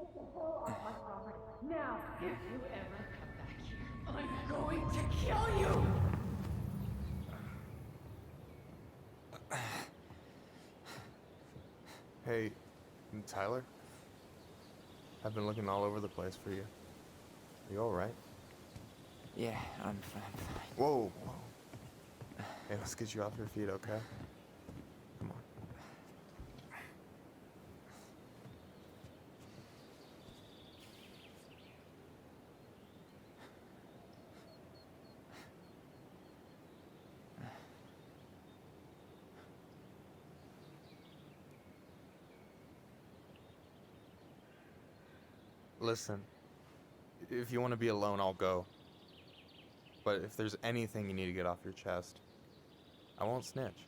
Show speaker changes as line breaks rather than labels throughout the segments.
Get the hell off my property. Now! If you ever come back here, I'm going to kill you!
Hey, Tyler? I've been looking all over the place for you. Are you alright?
Yeah, I'm fine.
Whoa, whoa. Hey, let's get you off your feet, okay? Come on. Listen, if you want to be alone, I'll go. But if there's anything you need to get off your chest, I won't snitch.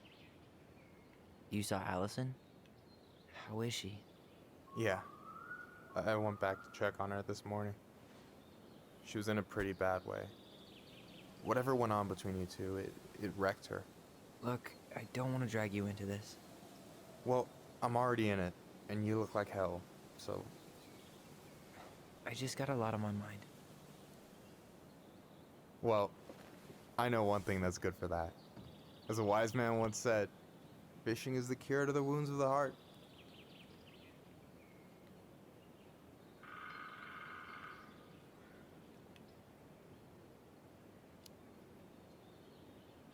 You saw Allison? How is she?
Yeah, I went back to check on her this morning. She was in a pretty bad way. Whatever went on between you two, it wrecked her.
Look, I don't want to drag you into this.
Well, I'm already in it, and you look like hell, so...
I just got a lot on my mind.
Well, I know one thing that's good for that. As a wise man once said, fishing is the cure to the wounds of the heart.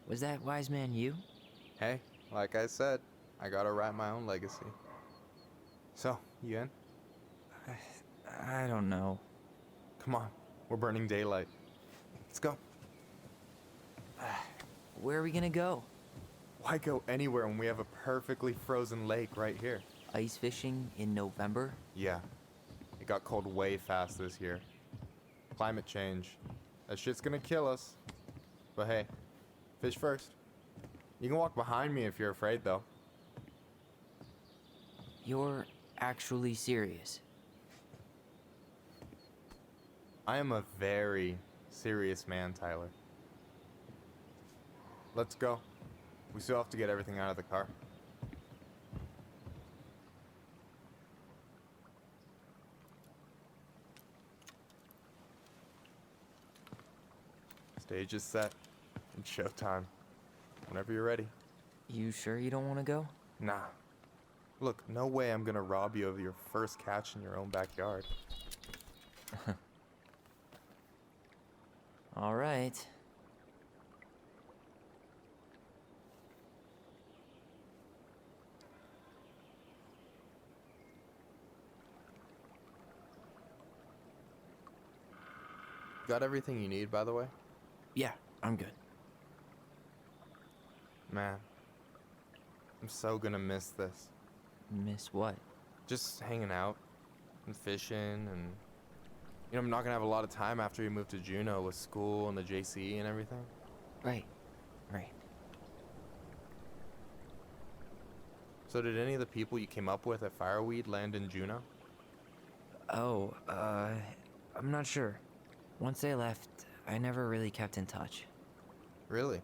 Was that wise man you?
Hey, like I said, I gotta write my own legacy. So, you in?
I don't know.
Come on, we're burning daylight. Let's go.
Where are we gonna go?
Why go anywhere when we have a perfectly frozen lake right here?
Ice fishing in November?
Yeah, it got cold way fast this year. Climate change. That shit's gonna kill us. But hey, fish first. You can walk behind me if you're afraid, though.
You're actually serious?
I am a very serious man, Tyler. Let's go. We still have to get everything out of the car. Stage is set. It's showtime. Whenever you're ready.
You sure you don't want to go?
Nah. Look, no way I'm gonna rob you of your first catch in your own backyard.
All right.
Got everything you need, by the way?
Yeah, I'm good.
Man, I'm so gonna miss this.
Miss what?
Just hanging out and fishing and... You know, I'm not gonna have a lot of time after you move to Juneau with school and the JC and everything.
Right.
So did any of the people you came up with at Fireweed land in Juneau?
Oh, I'm not sure. Once they left, I never really kept in touch.
Really?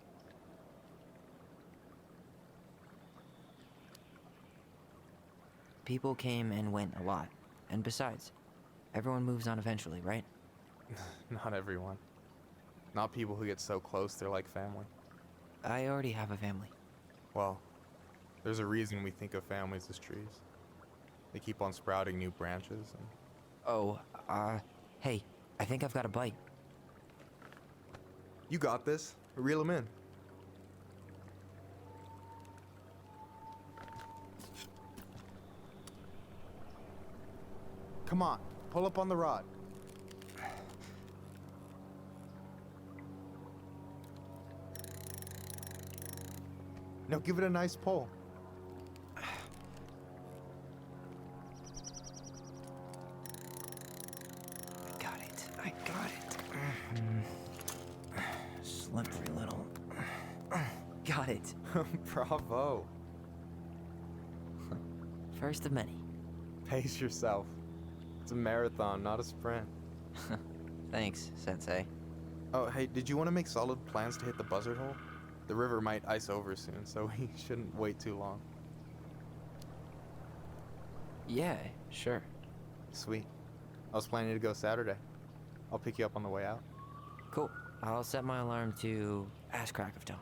People came and went a lot. And besides, everyone moves on eventually, right?
Not everyone. Not people who get so close they're like family.
I already have a family.
Well, there's a reason we think of families as trees. They keep on sprouting new branches and...
Oh, hey, I think I've got a bite.
You got this. Reel them in. Come on, pull up on the rod. Now give it a nice pull.
I got it. Slippery little. Got it.
Bravo.
First of many.
Pace yourself. It's a marathon, not a sprint.
Thanks, Sensei.
Oh, hey, did you want to make solid plans to hit the buzzard hole? The river might ice over soon, so we shouldn't wait too long.
Yeah, sure.
Sweet. I was planning to go Saturday. I'll pick you up on the way out.
Cool. I'll set my alarm to ass crack of dawn.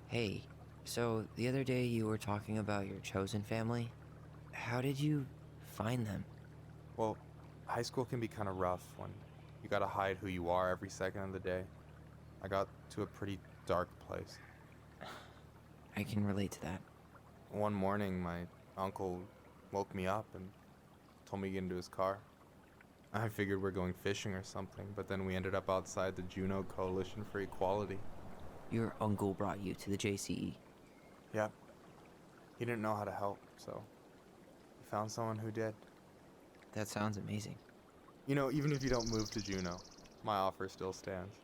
Hey, so the other day you were talking about your chosen family. How did you find them?
Well, high school can be kind of rough when you gotta hide who you are every second of the day. I got to a pretty dark place.
I can relate to that.
One morning, my uncle woke me up and told me to get into his car. I figured we're going fishing or something, but then we ended up outside the Juneau Coalition for Equality.
Your uncle brought you to the JCE.
Yep. He didn't know how to help, so he found someone who did.
That sounds amazing.
You know, even if you don't move to Juneau, my offer still stands.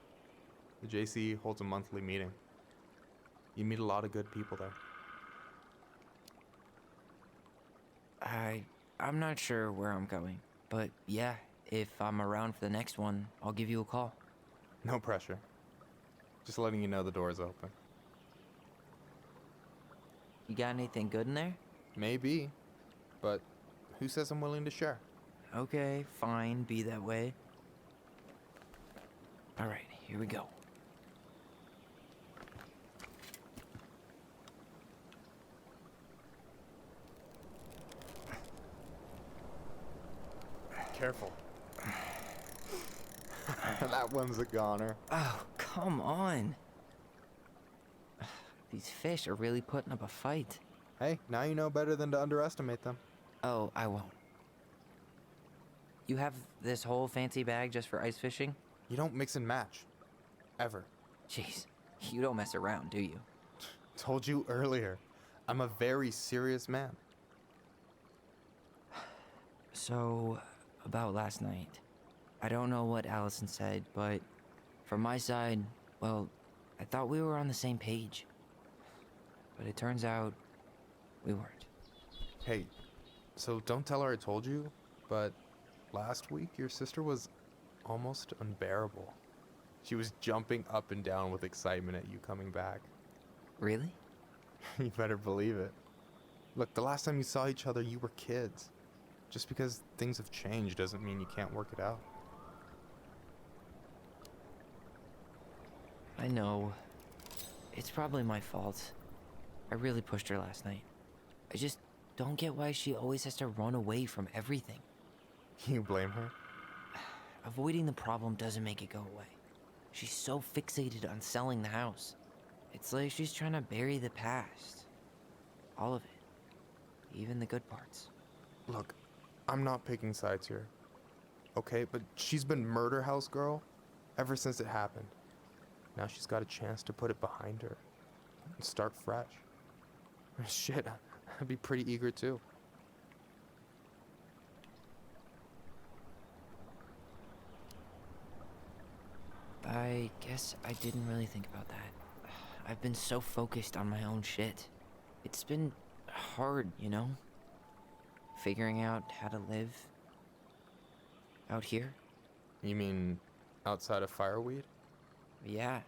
The JCE holds a monthly meeting. You meet a lot of good people there.
I'm not sure where I'm going, but yeah, if I'm around for the next one, I'll give you a call.
No pressure. Just letting you know the door's open.
You got anything good in there?
Maybe, but who says I'm willing to share?
Okay, fine, be that way. Alright, here we go.
Careful. That one's a goner.
Oh, come on. These fish are really putting up a fight.
Hey, now you know better than to underestimate them.
Oh, I won't. You have this whole fancy bag just for ice fishing?
You don't mix and match. Ever.
Jeez, you don't mess around, do you?
Told you earlier. I'm a very serious man.
So, about last night. I don't know what Allison said, but from my side, well, I thought we were on the same page. But it turns out we weren't.
Hey, so don't tell her I told you, but last week your sister was almost unbearable. She was jumping up and down with excitement at you coming back.
Really?
You better believe it. Look, the last time you saw each other, you were kids. Just because things have changed doesn't mean you can't work it out.
I know. It's probably my fault. I really pushed her last night. I just don't get why she always has to run away from everything.
You blame her?
Avoiding the problem doesn't make it go away. She's so fixated on selling the house. It's like she's trying to bury the past. All of it. Even the good parts.
Look, I'm not picking sides here. Okay, but she's been murder house girl ever since it happened. Now she's got a chance to put it behind her and start fresh. Shit, I'd be pretty eager too.
I guess I didn't really think about that. I've been so focused on my own shit. It's been hard, you know? Figuring out how to live out here.
You mean outside of Fireweed?
Yeah.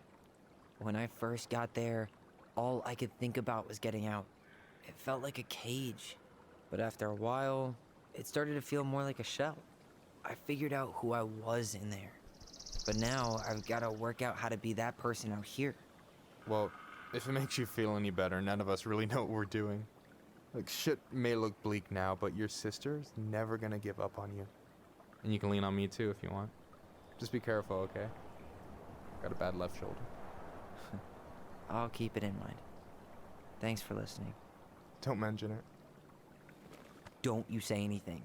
When I first got there, all I could think about was getting out. It felt like a cage. But after a while, it started to feel more like a shell. I figured out who I was in there. But now I've got to work out how to be that person out here.
Well, if it makes you feel any better, none of us really know what we're doing. Like, shit may look bleak now, but your sister's never gonna give up on you. And you can lean on me too if you want. Just be careful, okay? Got a bad left shoulder.
I'll keep it in mind. Thanks for listening.
Don't mention it.
Don't you say anything.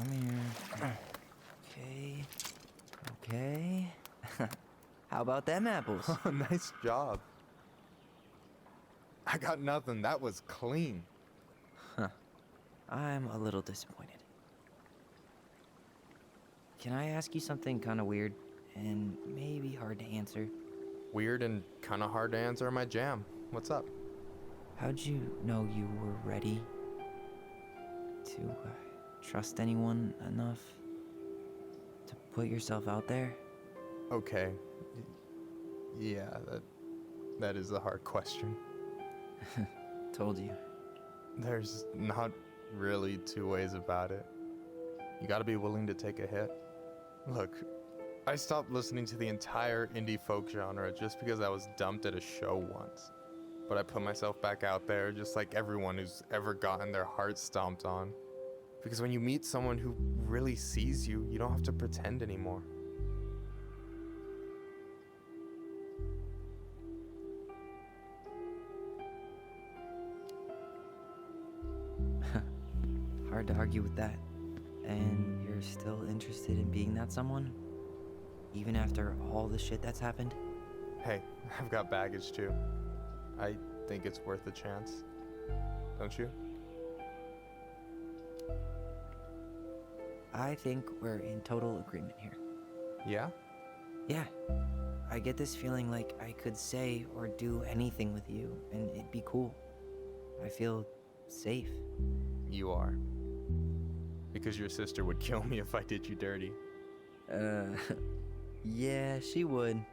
I'm here. Okay. Okay. How about them apples?
Nice job. I got nothing. That was clean.
I'm a little disappointed. Can I ask you something kind of weird and maybe hard to answer?
Weird and kind of hard to answer my jam. What's up?
How'd you know you were ready to trust anyone enough to put yourself out there?
Okay. Yeah, that is a hard question.
Told you.
There's not really two ways about it. You gotta be willing to take a hit. Look, I stopped listening to the entire indie folk genre just because I was dumped at a show once. But I put myself back out there just like everyone who's ever gotten their heart stomped on. Because when you meet someone who really sees you, you don't have to pretend anymore.
Hard to argue with that. And you're still interested in being that someone? Even after all the shit that's happened?
Hey, I've got baggage too. I think it's worth a chance. Don't you?
I think we're in total agreement here.
Yeah?
Yeah. I get this feeling like I could say or do anything with you and it'd be cool. I feel safe.
You are. Because your sister would kill me if I did you dirty.
Yeah, she would.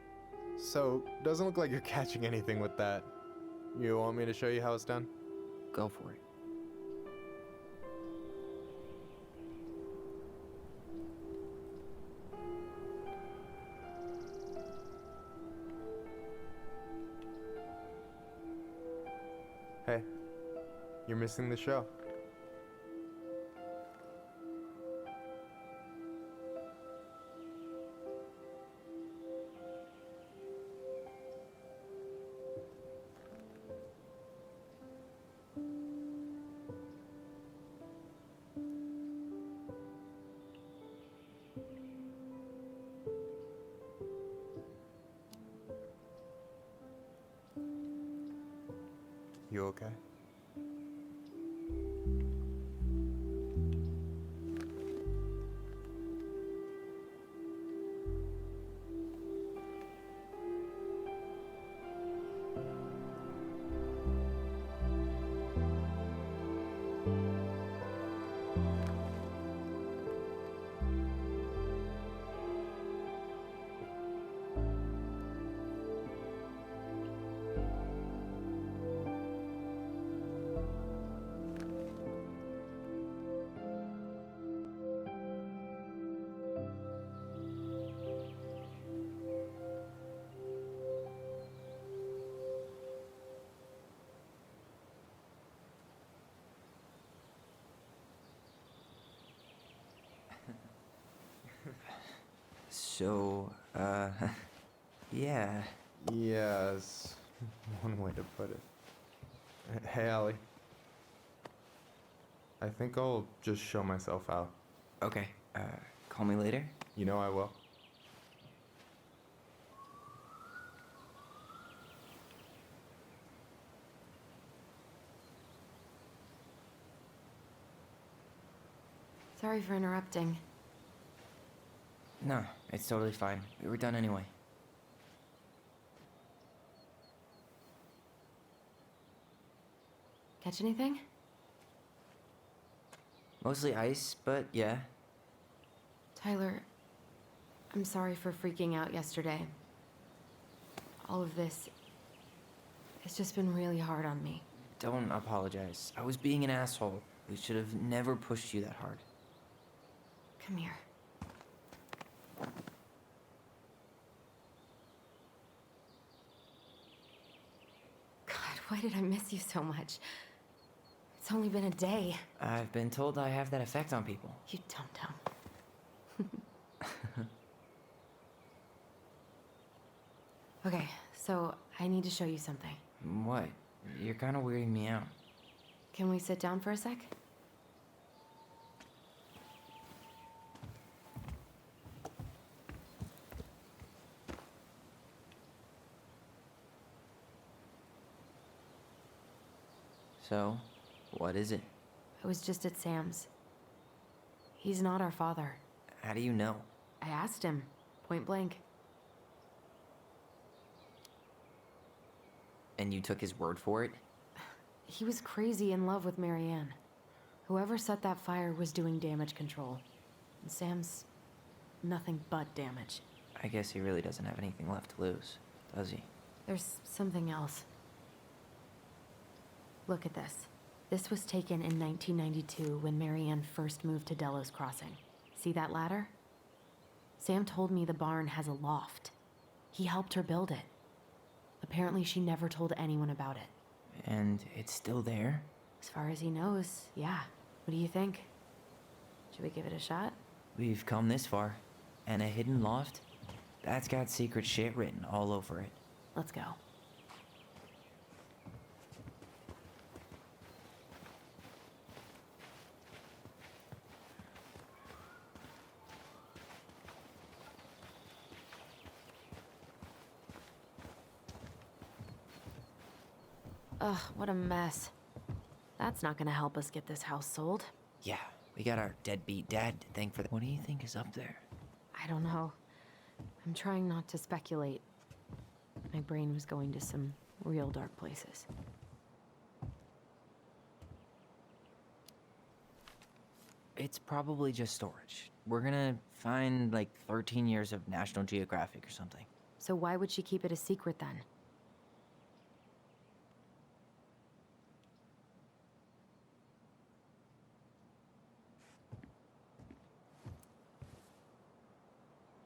So, doesn't look like you're catching anything with that. You want me to show you how it's done?
Go for it.
Hey, you're missing the show. You okay?
So, yeah.
Yes, one way to put it. Hey, Allie. I think I'll just show myself out.
Okay, call me later?
You know I will.
Sorry for interrupting.
No, it's totally fine. We were done anyway.
Catch anything?
Mostly ice, but yeah.
Tyler, I'm sorry for freaking out yesterday. All of this, it's just been really hard on me.
Don't apologize. I was being an asshole. We should have never pushed you that hard.
Come here. God, why did I miss you so much? It's only been a day.
I've been told I have that effect on people.
You dum-dum. Okay, so I need to show you something.
What? You're kind of weirding me out.
Can we sit down for a sec?
So, what is it?
I was just at Sam's. He's not our father.
How do you know?
I asked him, point blank.
And you took his word for it?
He was crazy in love with Marianne. Whoever set that fire was doing damage control. And Sam's nothing but damage.
I guess he really doesn't have anything left to lose, does he?
There's something else. Look at this. This was taken in 1992 when Marianne first moved to Delos Crossing. See that ladder? Sam told me the barn has a loft. He helped her build it. Apparently she never told anyone about it.
And it's still there?
As far as he knows, yeah. What do you think? Should we give it a shot?
We've come this far. And a hidden loft? That's got secret shit written all over it.
Let's go. Ugh, what a mess. That's not gonna help us get this house sold.
Yeah, we got our deadbeat dad to thank for that. What do you think is up there?
I don't know. I'm trying not to speculate. My brain was going to some real dark places.
It's probably just storage. We're gonna find like 13 years of National Geographic or something.
So why would she keep it a secret then?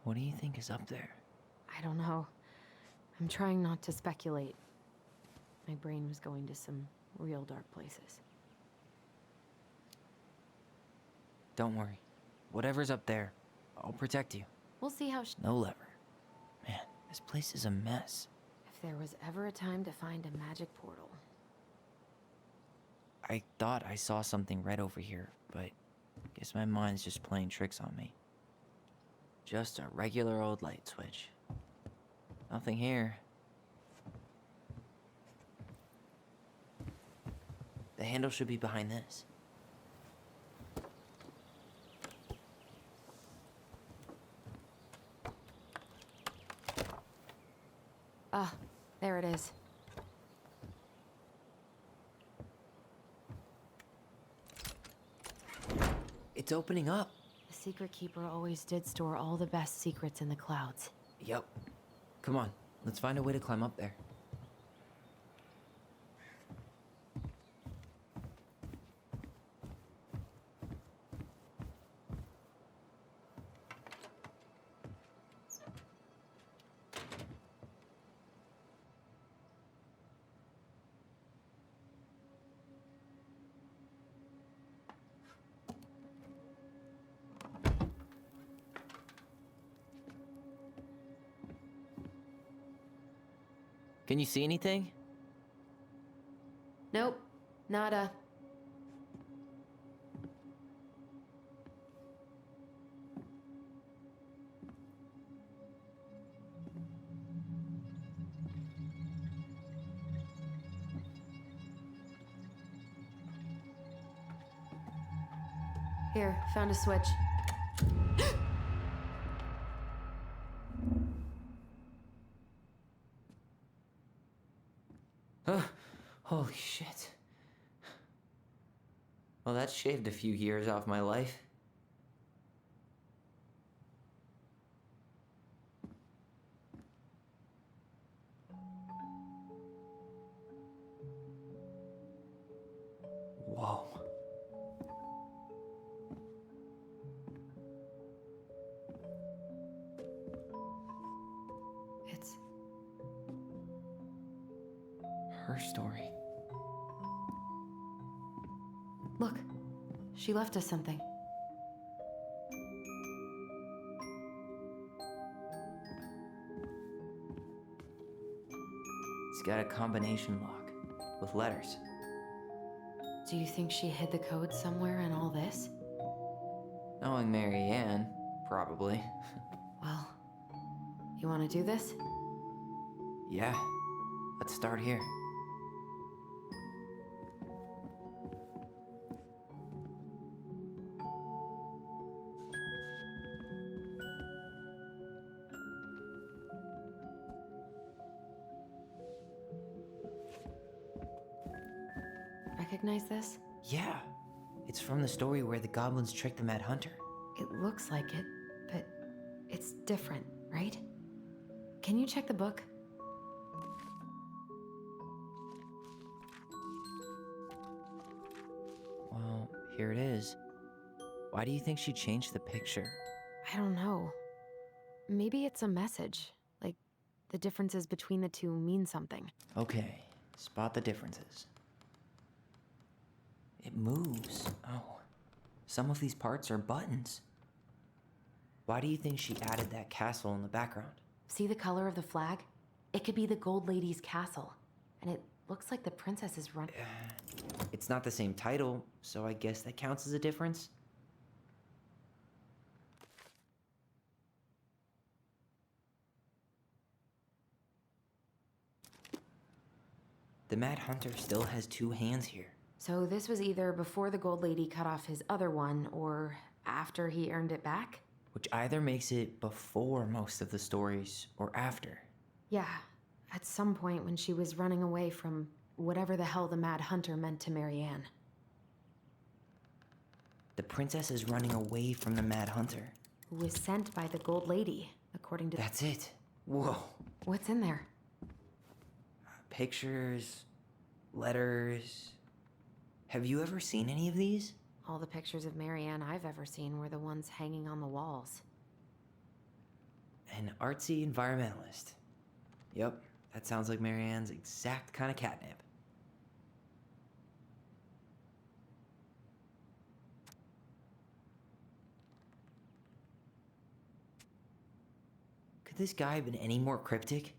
What do you think is up there?
I don't know. I'm trying not to speculate. My brain was going to some real dark places.
Don't worry. Whatever's up there, I'll protect you.
We'll see how
No lever. Man, this place is a mess.
If there was ever a time to find a magic portal.
I thought I saw something red over here, but guess my mind's just playing tricks on me. Just a regular old light switch. Nothing here. The handle should be behind this.
Ah, there it is.
It's opening up.
The secret keeper always did store all the best secrets in the clouds.
Yep. Come on, let's find a way to climb up there. Can you see anything?
Nope, nada. Here, found a switch.
Holy shit. Well, that shaved a few years off my life. Whoa.
It's
Her story.
Look, she left us something.
It's got a combination lock with letters.
Do you think she hid the code somewhere in all this?
Knowing Marianne, probably.
Well, you want to do this?
Yeah, let's start here.
recognize this?
Yeah, it's from the story where the goblins tricked the Mad Hunter.
It looks like it, but it's different, right? Can you check the book?
Well, here it is. Why do you think she changed the picture?
I don't know. Maybe it's a message. Like, the differences between the two mean something.
Okay, spot the differences. It moves. Oh, some of these parts are buttons. Why do you think she added that castle in the background?
See the color of the flag? It could be the Gold Lady's castle. And it looks like the princess is running.
It's not the same title, so I guess that counts as a difference. The Mad Hunter still has two hands here.
So this was either before the Gold Lady cut off his other one, or after he earned it back?
Which either makes it before most of the stories or after.
Yeah, at some point when she was running away from whatever the hell the Mad Hunter meant to Marianne.
The princess is running away from the Mad Hunter.
Who was sent by the Gold Lady, according to...
That's it. Whoa.
What's in there?
Pictures, letters. Have you ever seen any of these?
All the pictures of Marianne I've ever seen were the ones hanging on the walls.
An artsy environmentalist. Yep, that sounds like Marianne's exact kind of catnip. Could this guy have been any more cryptic?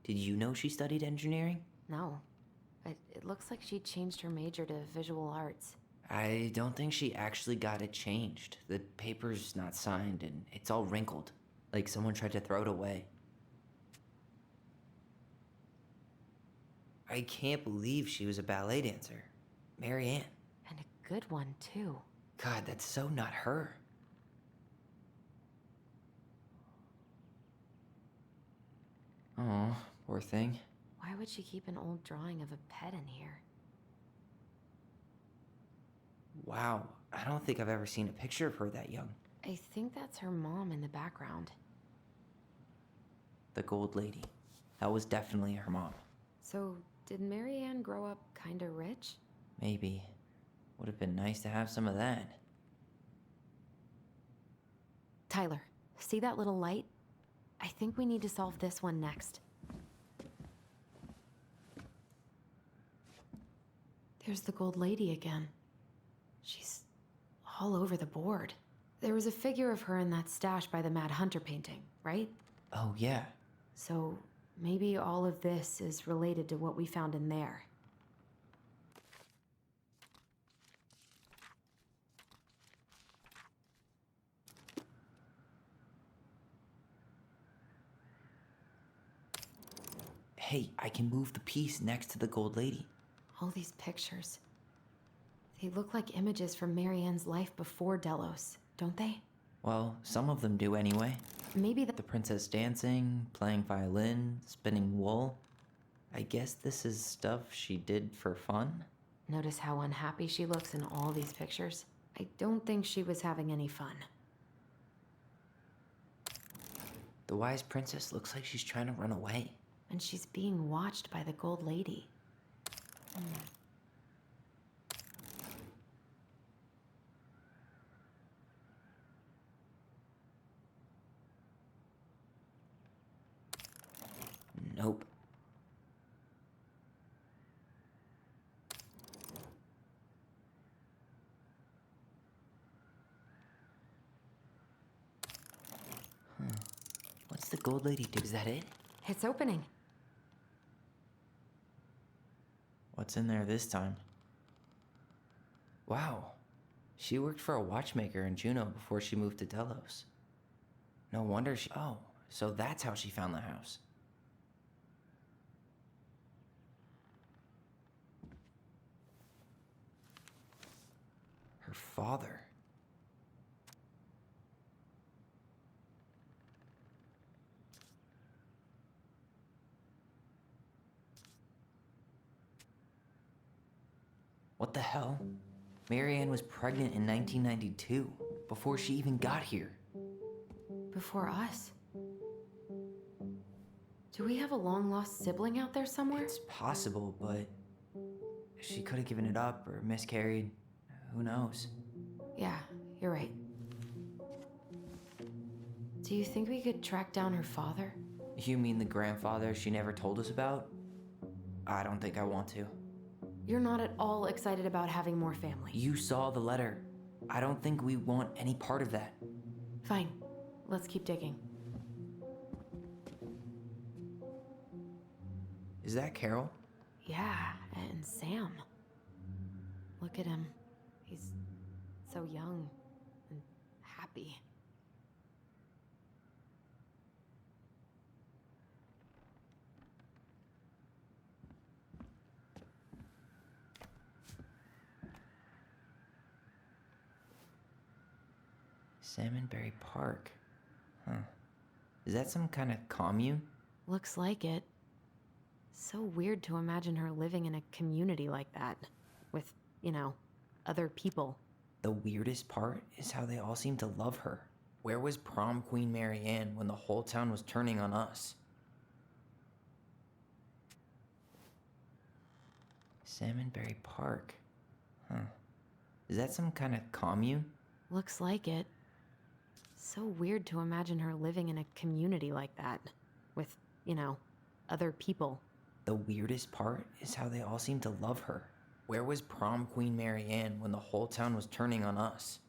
Did you know she studied engineering?
No. It looks like she changed her major to visual arts.
I don't think she actually got it changed. The paper's not signed and it's all wrinkled, like someone tried to throw it away. I can't believe she was a ballet dancer. Marianne.
And a good one, too.
God, that's so not her. Oh, poor thing.
Why would she keep an old drawing of a pet in here?
Wow, I don't think I've ever seen a picture of her that young.
I think that's her mom in the background.
The Gold Lady. That was definitely her mom.
So, did Marianne grow up kinda rich?
Maybe. Would have been nice to have some of that.
Tyler, see that little light? I think we need to solve this one next. There's the Gold Lady again. She's all over the board. There was a figure of her in that stash by the Mad Hunter painting, right?
Oh, yeah.
So maybe all of this is related to what we found in there.
Hey, I can move the piece next to the Gold Lady.
All these pictures. They look like images from Marianne's life before Delos, don't they?
Well, some of them do anyway.
Maybe
The princess dancing, playing violin, spinning wool. I guess this is stuff she did for fun?
Notice how unhappy she looks in all these pictures? I don't think she was having any fun.
The wise princess looks like she's trying to run away.
And she's being watched by the Gold Lady.
Nope. What's the Gold Lady do? Is that it?
It's opening.
What's in there this time? Wow. She worked for a watchmaker in Juneau before she moved to Delos. No wonder she... Oh, so that's how she found the house. Her father. What the hell? Marianne was pregnant in 1992, before she even got here.
Before us? Do we have a long-lost sibling out there somewhere?
It's possible, but she could have given it up or miscarried. Who knows?
Yeah, you're right. Do you think we could track down her father?
You mean the grandfather she never told us about? I don't think I want to.
You're not at all excited about having more family.
You saw the letter. I don't think we want any part of that.
Fine. Let's keep digging.
Is that Carol?
Yeah, and Sam. Look at him. He's so young and happy.
Salmonberry Park. Huh. Is that some kind of commune?
Looks like it. So weird to imagine her living in a community like that. With, other people.
The weirdest part is how they all seem to love her. Where was prom queen Marianne when the whole town was turning on us? Salmonberry Park. Huh. Is that some kind of commune?
Looks like it. So weird to imagine her living in a community like that. With, other people.
The weirdest part is how they all seem to love her. Where was prom queen Marianne when the whole town was turning on us?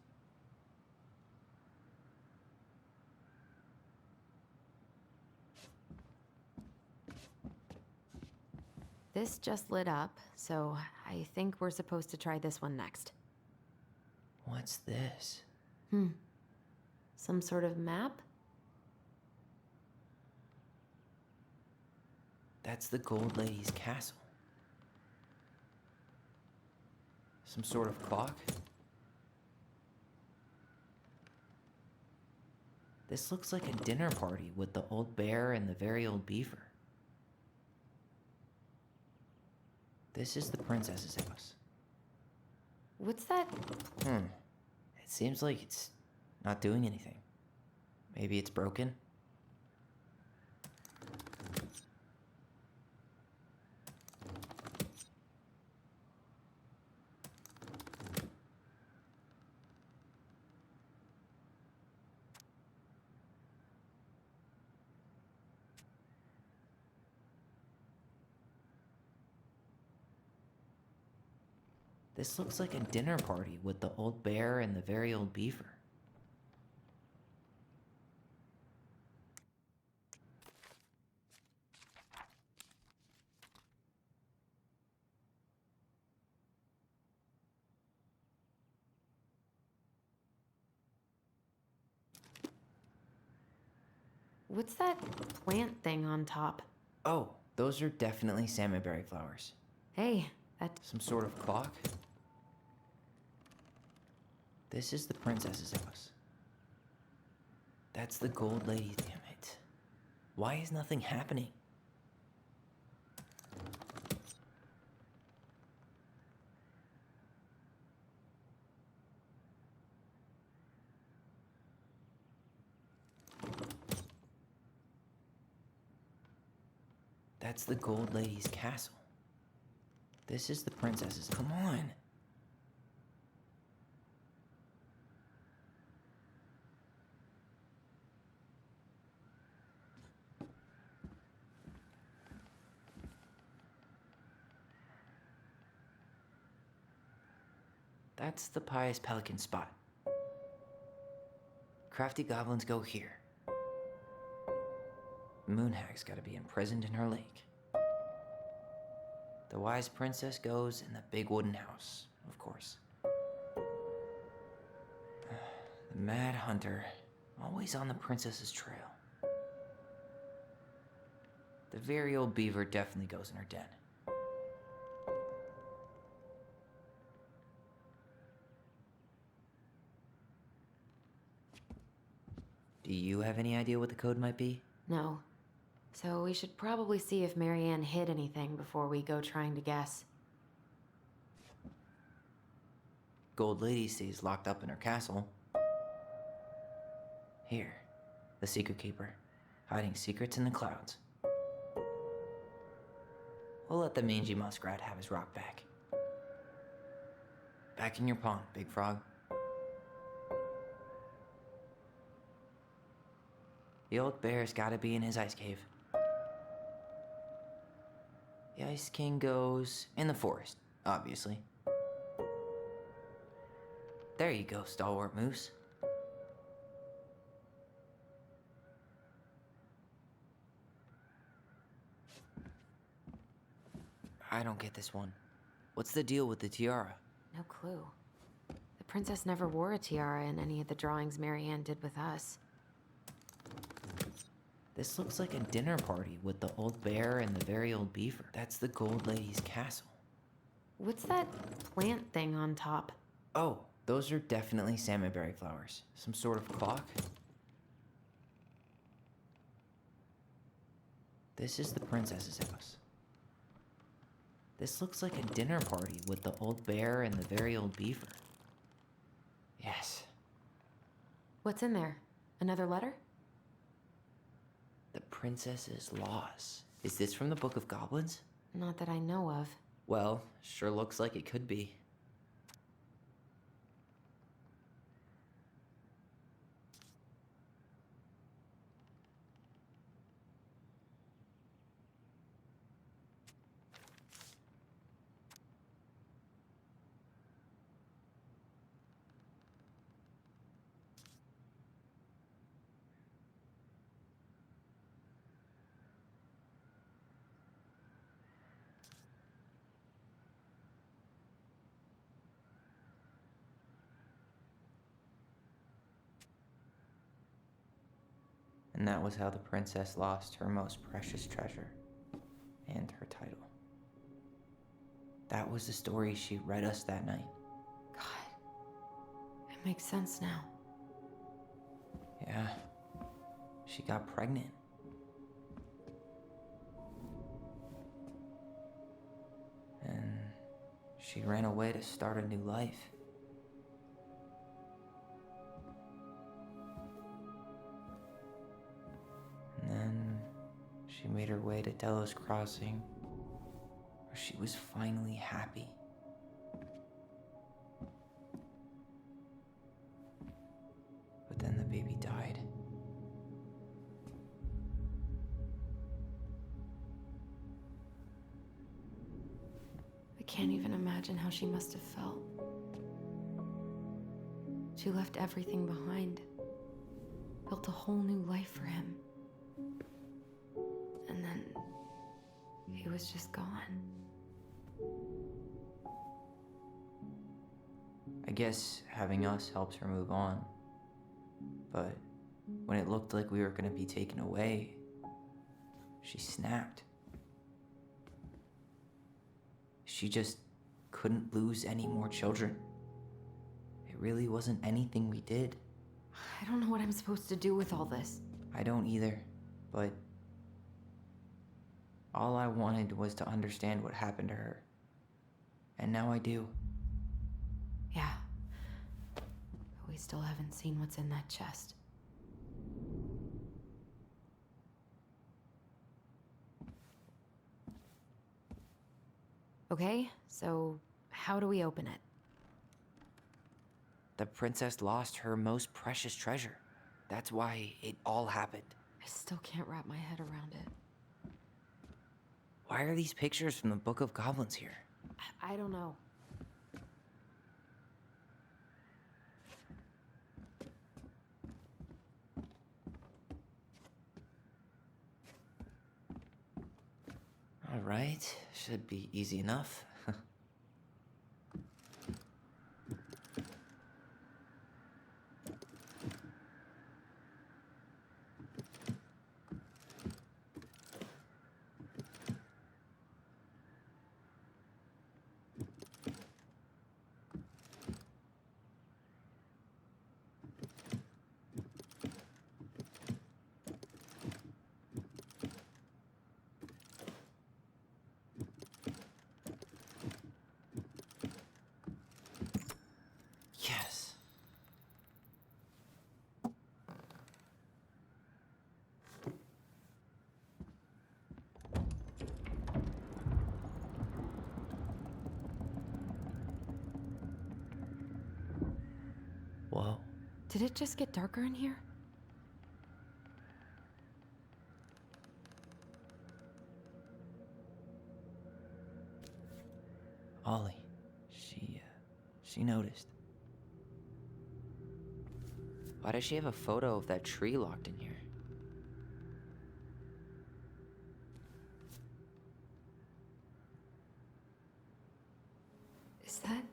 This just lit up, so I think we're supposed to try this one next.
What's this?
Some sort of map?
That's the Gold Lady's castle. Some sort of clock? This looks like a dinner party with the old bear and the very old beaver. This is the princess's house.
What's that?
It seems like it's not doing anything. Maybe it's broken? This looks like a dinner party with the old bear and the very old beaver.
What's that plant thing on top?
Oh, those are definitely salmonberry flowers.
Hey, that...
Some sort of clock? This is the princess's house. That's the Gold Lady, damn it. Why is nothing happening? That's the Gold Lady's castle. This is the princess's. Come on. That's the Pious Pelican spot. Crafty goblins go here. Moonhag's gotta be imprisoned in her lake. The wise princess goes in the big wooden house, of course. The mad hunter, always on the princess's trail. The very old beaver definitely goes in her den. Do you have any idea what the code might be?
No. So we should probably see if Marianne hid anything before we go trying to guess.
gold lady stays locked up in her castle. Here, the secret keeper, hiding secrets in the clouds. We'll let the mangy muskrat have his rock back. Back in your pond, Big Frog. The old bear's gotta be in his ice cave. The Ice King goes in the forest, obviously. There you go, stalwart moose. I don't get this one. What's the deal with the tiara?
No clue. The princess never wore a tiara in any of the drawings Marianne did with us.
This looks like a dinner party with the old bear and the very old beaver. That's the gold lady's castle.
What's that plant thing on top?
Oh, those are definitely salmonberry flowers. Some sort of clock. This is the princess's house. This looks like a dinner party with the old bear and the very old beaver. Yes.
What's in there? Another letter?
The princess's loss. Is this from the Book of Goblins?
Not that I know of.
Well, sure looks like it could be. And that was how the princess lost her most precious treasure and her title. That was the story she read us that night.
God, it makes sense now.
Yeah, she got pregnant. And she ran away to start a new life. And then she made her way to Delos Crossing, where she was finally happy. But then the baby died.
I can't even imagine how she must have felt. She left everything behind, built a whole new life for him. And then he was just gone.
I guess having us helped her move on. But when it looked like we were gonna be taken away, she snapped. She just couldn't lose any more children. It really wasn't anything we did.
I don't know what I'm supposed to do with all this.
I don't either, but all I wanted was to understand what happened to her. And now I do.
Yeah. But we still haven't seen what's in that chest. Okay, so how do we open it?
The princess lost her most precious treasure. That's why it all happened.
I still can't wrap my head around it.
Why are these pictures from the Book of Goblins here?
I don't know.
All right, should be easy enough.
Did it just get darker in here?
Ollie, she noticed. Why does she have a photo of that tree locked in here?
Is that...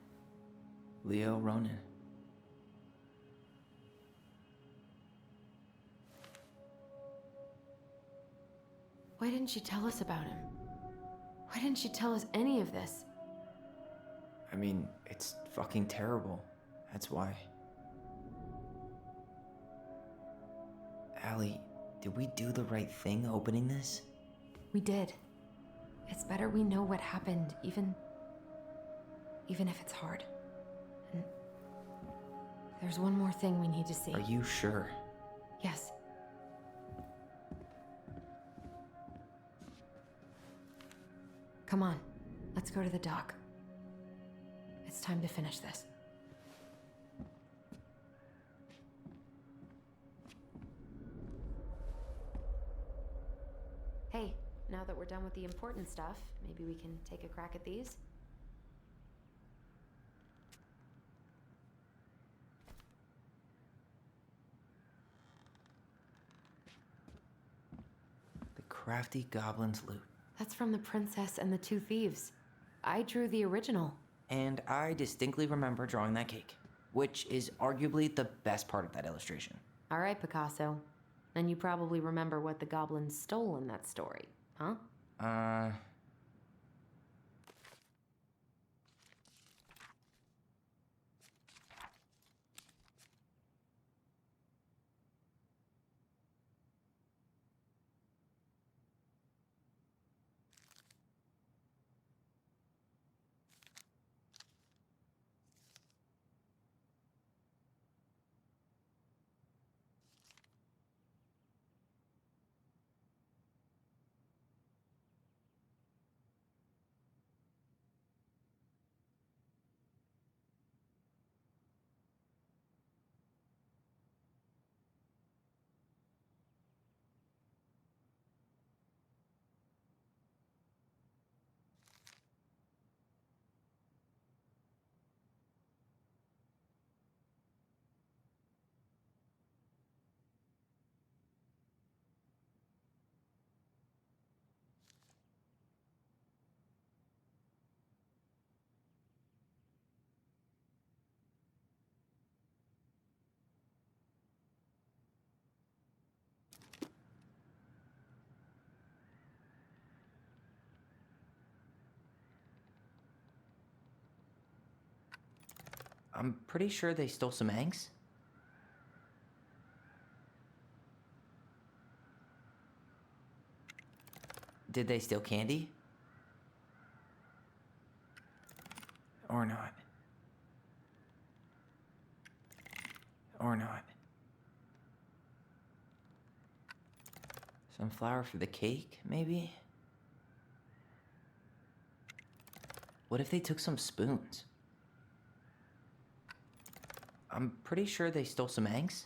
Leo Ronan.
Why didn't she tell us about him? Why didn't she tell us any of this?
I mean, it's fucking terrible. That's why. Allie, did we do the right thing opening this?
We did. It's better we know what happened, even if it's hard. And there's one more thing we need to see.
Are you sure?
Yes. Come on, let's go to the dock. It's time to finish this. Hey, now that we're done with the important stuff, maybe we can take a crack at these?
The crafty goblin's loot.
That's from The Princess and the Two Thieves. I drew the original.
And I distinctly remember drawing that cake, which is arguably the best part of that illustration.
All right, Picasso. Then you probably remember what the goblins stole in that story, huh?
I'm pretty sure they stole some eggs. Did they steal candy? Or not? Or not? Some flour for the cake, maybe? What if they took some spoons? I'm pretty sure they stole some eggs.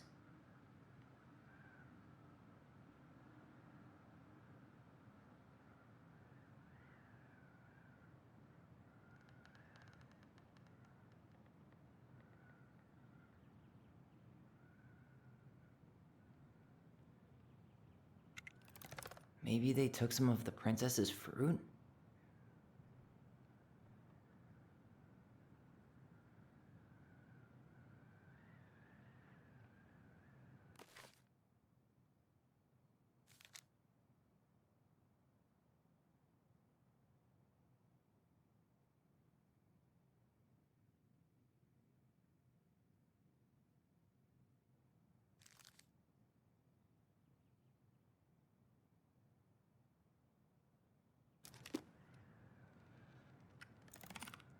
Maybe they took some of the princess's fruit?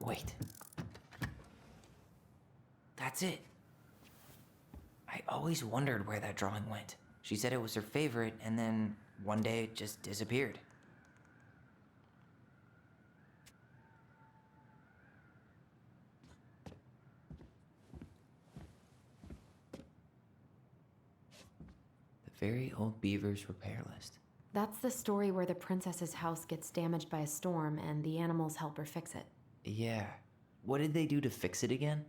Wait. That's it. I always wondered where that drawing went. She said it was her favorite, and then one day it just disappeared. Very old beaver's repair list.
That's the story where the princess's house gets damaged by a storm and the animals help her fix it.
Yeah. What did they do to fix it again?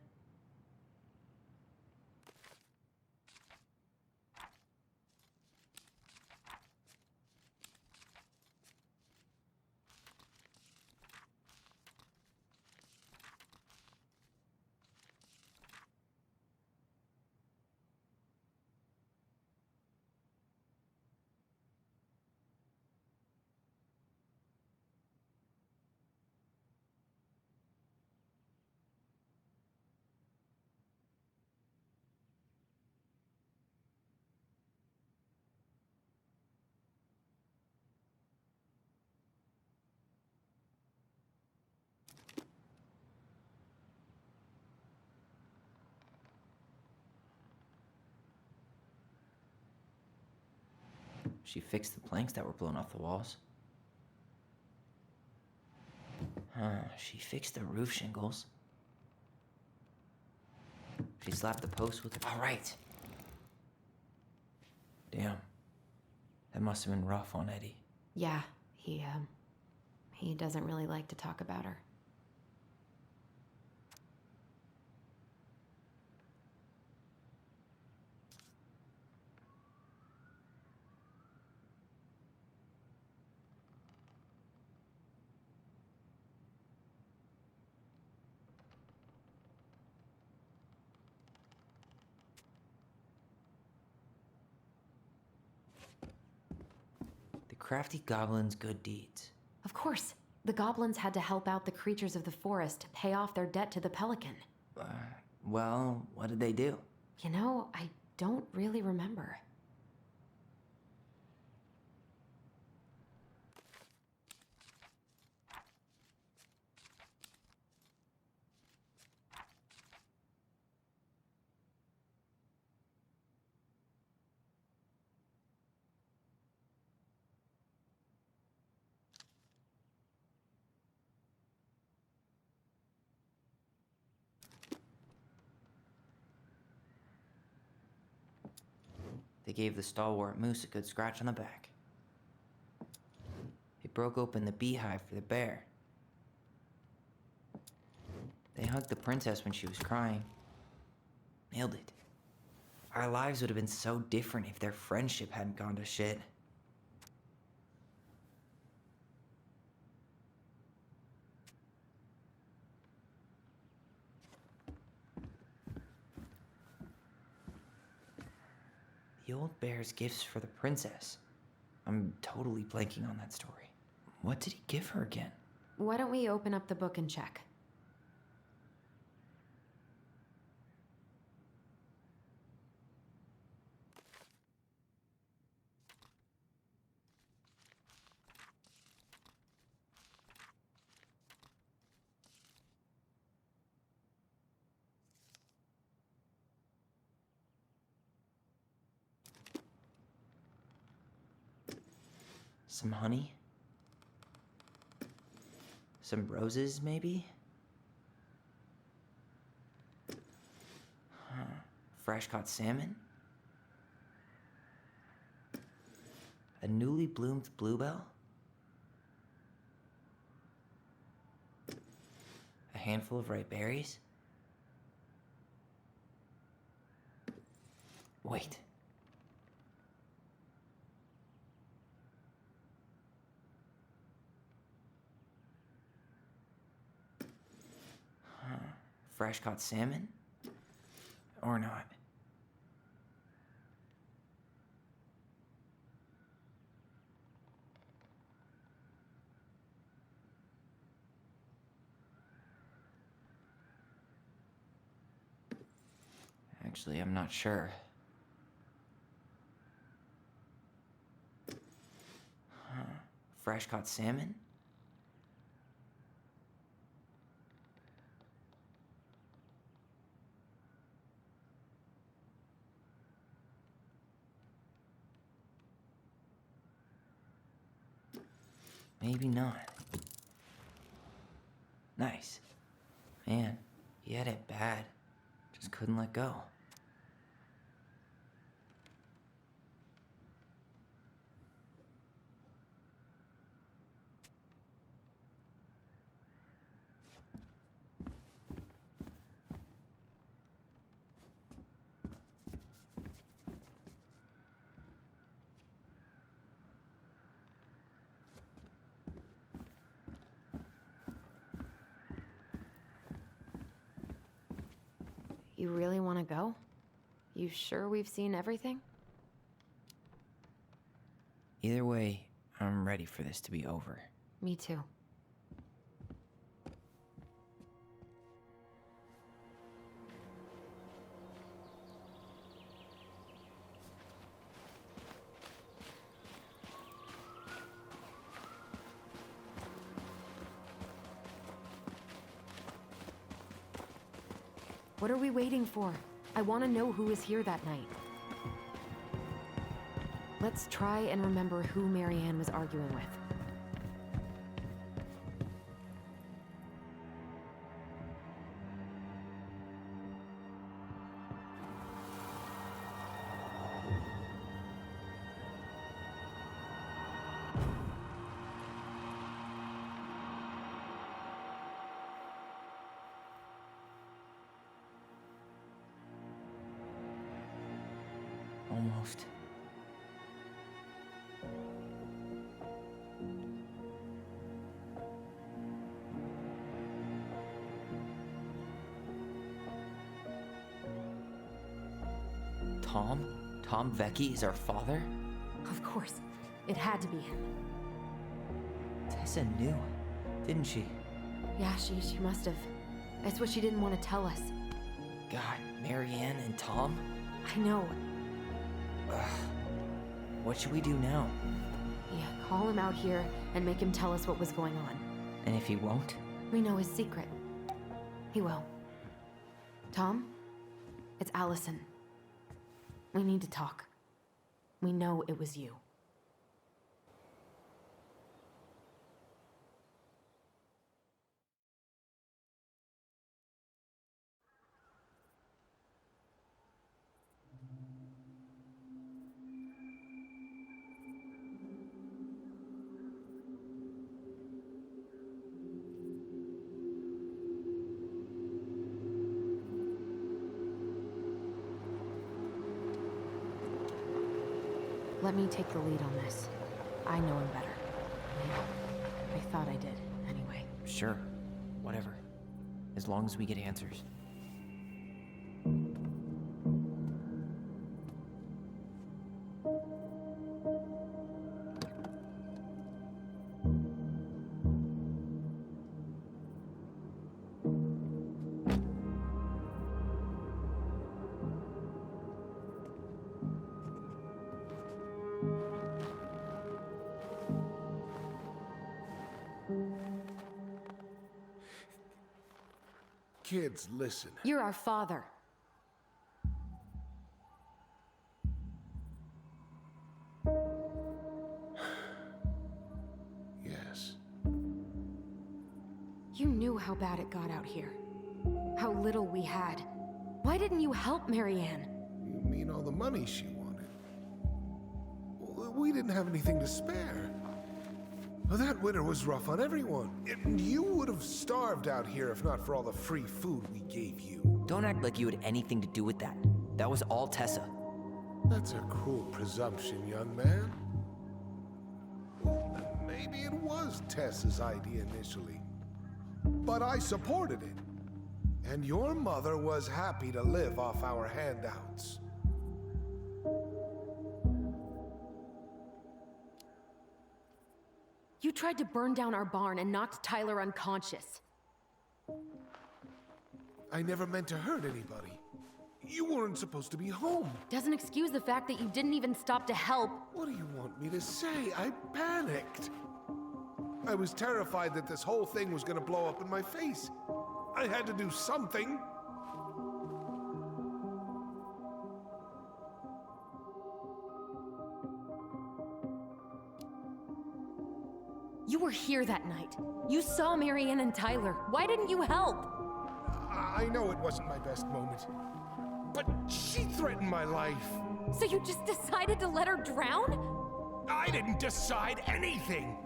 She fixed the planks that were blown off the walls. She fixed the roof shingles. She slapped the post with it. All right. Damn. That must have been rough on Eddie.
Yeah, he doesn't really like to talk about her.
The crafty goblin's good deeds.
Of course, the goblins had to help out the creatures of the forest to pay off their debt to the pelican.
Well, what did they do?
You know, I don't really remember.
They gave the stalwart moose a good scratch on the back. They broke open the beehive for the bear. They hugged the princess when she was crying. Nailed it. Our lives would have been so different if their friendship hadn't gone to shit. The old bear's gifts for the princess. I'm totally blanking on that story. What did he give her again?
Why don't we open up the book and check?
Some honey? Some roses, maybe? Fresh caught salmon? A newly bloomed bluebell? A handful of ripe berries? Wait. Fresh caught salmon? Or not? Actually, I'm not sure. Fresh caught salmon? Maybe not. Nice. Man, he had it bad. Just couldn't let go.
You really want to go? You sure we've seen everything?
Either way, I'm ready for this to be over.
Me too. What are we waiting for? I want to know who was here that night. Let's try and remember who Marianne was arguing with.
Almost. Tom? Tom Vecchi is our father?
Of course. It had to be him.
Tessa knew, didn't she?
Yeah, she must have. It's what she didn't want to tell us.
God, Marianne and Tom?
I know.
Ugh. What should we do now?
Yeah, call him out here and make him tell us what was going on.
And if he won't?
We know his secret. He will. Tom? It's Allison. We need to talk. We know it was you. Let me take the lead on this. I know him better. I thought I did, anyway.
Sure. Whatever. As long as we get answers.
Kids, listen.
You're our father.
Yes.
You knew how bad it got out here. How little we had. Why didn't you help Marianne?
You mean all the money she wanted? Well, we didn't have anything to spare. Well, that winter was rough on everyone. And you would have starved out here if not for all the free food we gave you.
Don't act like you had anything to do with that. That was all Tessa.
That's a cruel presumption, young man. Maybe it was Tessa's idea initially. But I supported it. And your mother was happy to live off our handouts.
You tried to burn down our barn and knocked Tyler unconscious.
I never meant to hurt anybody. You weren't supposed to be home.
Doesn't excuse the fact that you didn't even stop to help.
What do you want me to say? I panicked. I was terrified that this whole thing was gonna blow up in my face. I had to do something.
You were here that night. You saw Marianne and Tyler. Why didn't you help?
I know it wasn't my best moment, but she threatened my life.
So you just decided to let her drown?
I didn't decide anything.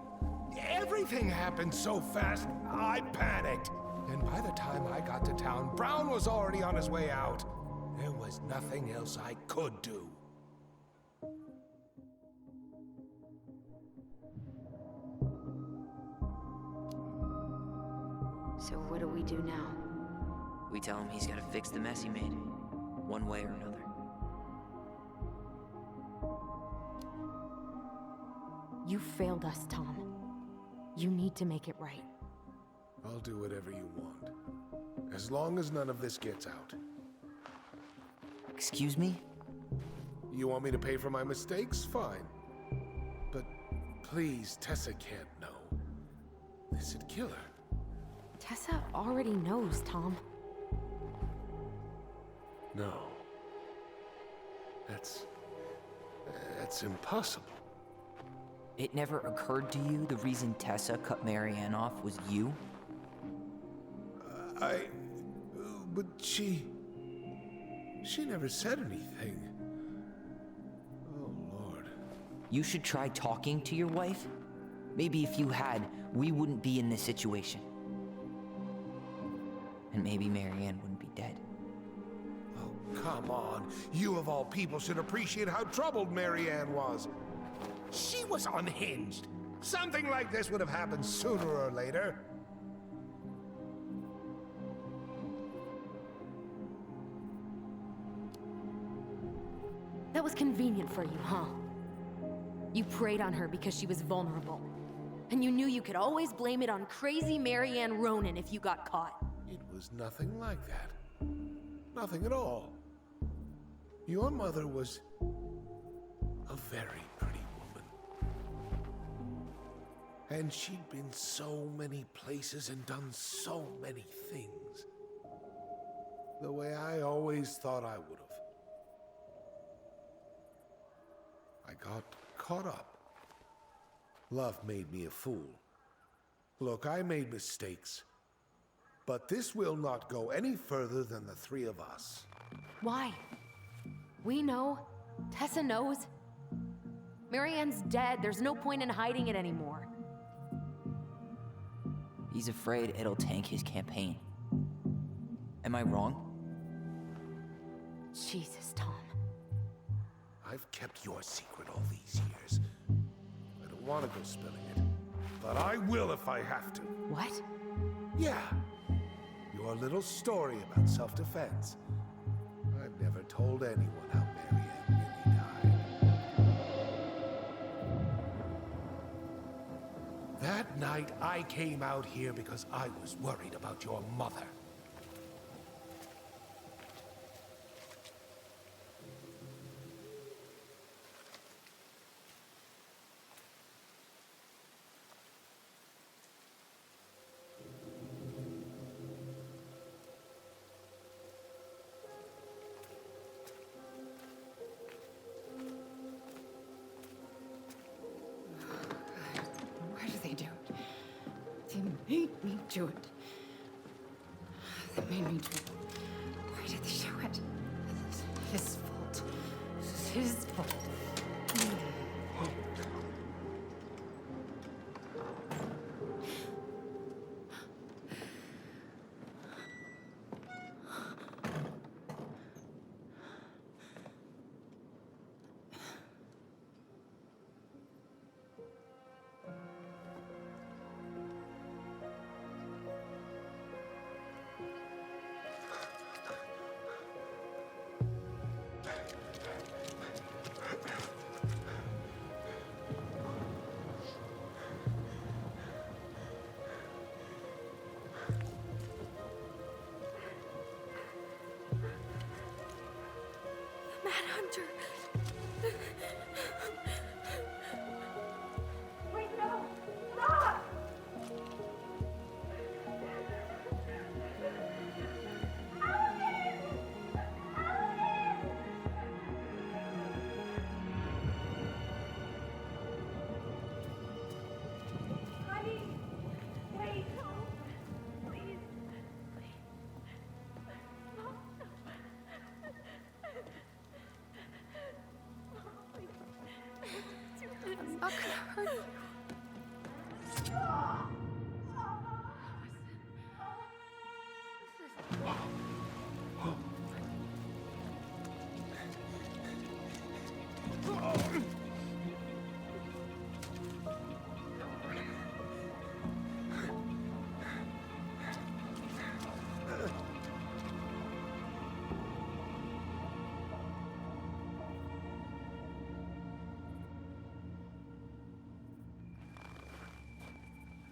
Everything happened so fast, I panicked. And by the time I got to town, Brown was already on his way out. There was nothing else I could do.
So what do we do now?
We tell him he's gotta fix the mess he made, one way or another.
You failed us, Tom. You need to make it right.
I'll do whatever you want. As long as none of this gets out.
Excuse me?
You want me to pay for my mistakes? Fine. But please, Tessa can't know. This'd kill her.
Tessa already knows, Tom.
No. That's impossible.
It never occurred to you the reason Tessa cut Marianne off was you?
But she never said anything. Oh, Lord.
You should try talking to your wife. Maybe if you had, we wouldn't be in this situation. And maybe Marianne wouldn't be dead.
Oh, come on. You of all people should appreciate how troubled Marianne was. She was unhinged. Something like this would have happened sooner or later.
That was convenient for you, huh? You preyed on her because she was vulnerable. And you knew you could always blame it on crazy Marianne Ronan if you got caught.
It was nothing like that. Nothing at all. Your mother was a very pretty woman. And she'd been so many places and done so many things. The way I always thought I would have. I got caught up. Love made me a fool. Look, I made mistakes. But this will not go any further than the three of us.
Why? We know. Tessa knows. Marianne's dead. There's no point in hiding it anymore.
He's afraid it'll tank his campaign. Am I wrong?
Jesus, Tom.
I've kept your secret all these years. I don't want to go spilling it. But I will if I have to.
What?
Yeah. Your little story about self-defense. I've never told anyone how Marianne really died. That night, I came out here because I was worried about your mother.
Why do they do it? They made me do it. They made me do it. Why did they do it? This is his fault. This is his fault.
Manhunter.
Wait, no! Stop! Honey! Wait, no! Please.
I'm not gonna hurt you.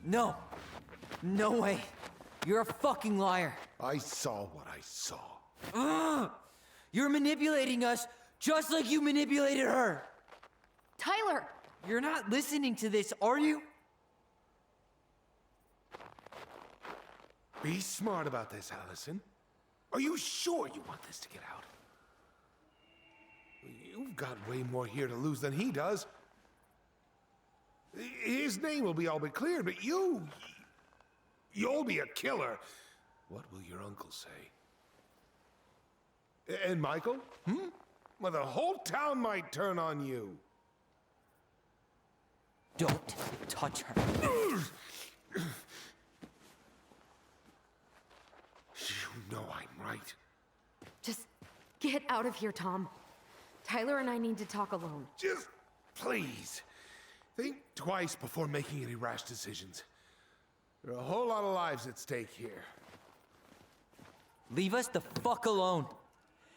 No. No way. You're a fucking liar.
I saw what I saw.
Ugh! You're manipulating us just like you manipulated her.
Tyler!
You're not listening to this, are you?
Be smart about this, Allison. Are you sure you want this to get out? You've got way more here to lose than he does. His name will be all but cleared, but you'll be a killer. What will your uncle say? And Michael? Well, the whole town might turn on you.
Don't touch her.
You know I'm right.
Just get out of here, Tom. Tyler and I need to talk alone.
Just please, think twice before making any rash decisions. There are a whole lot of lives at stake here.
Leave us the fuck alone.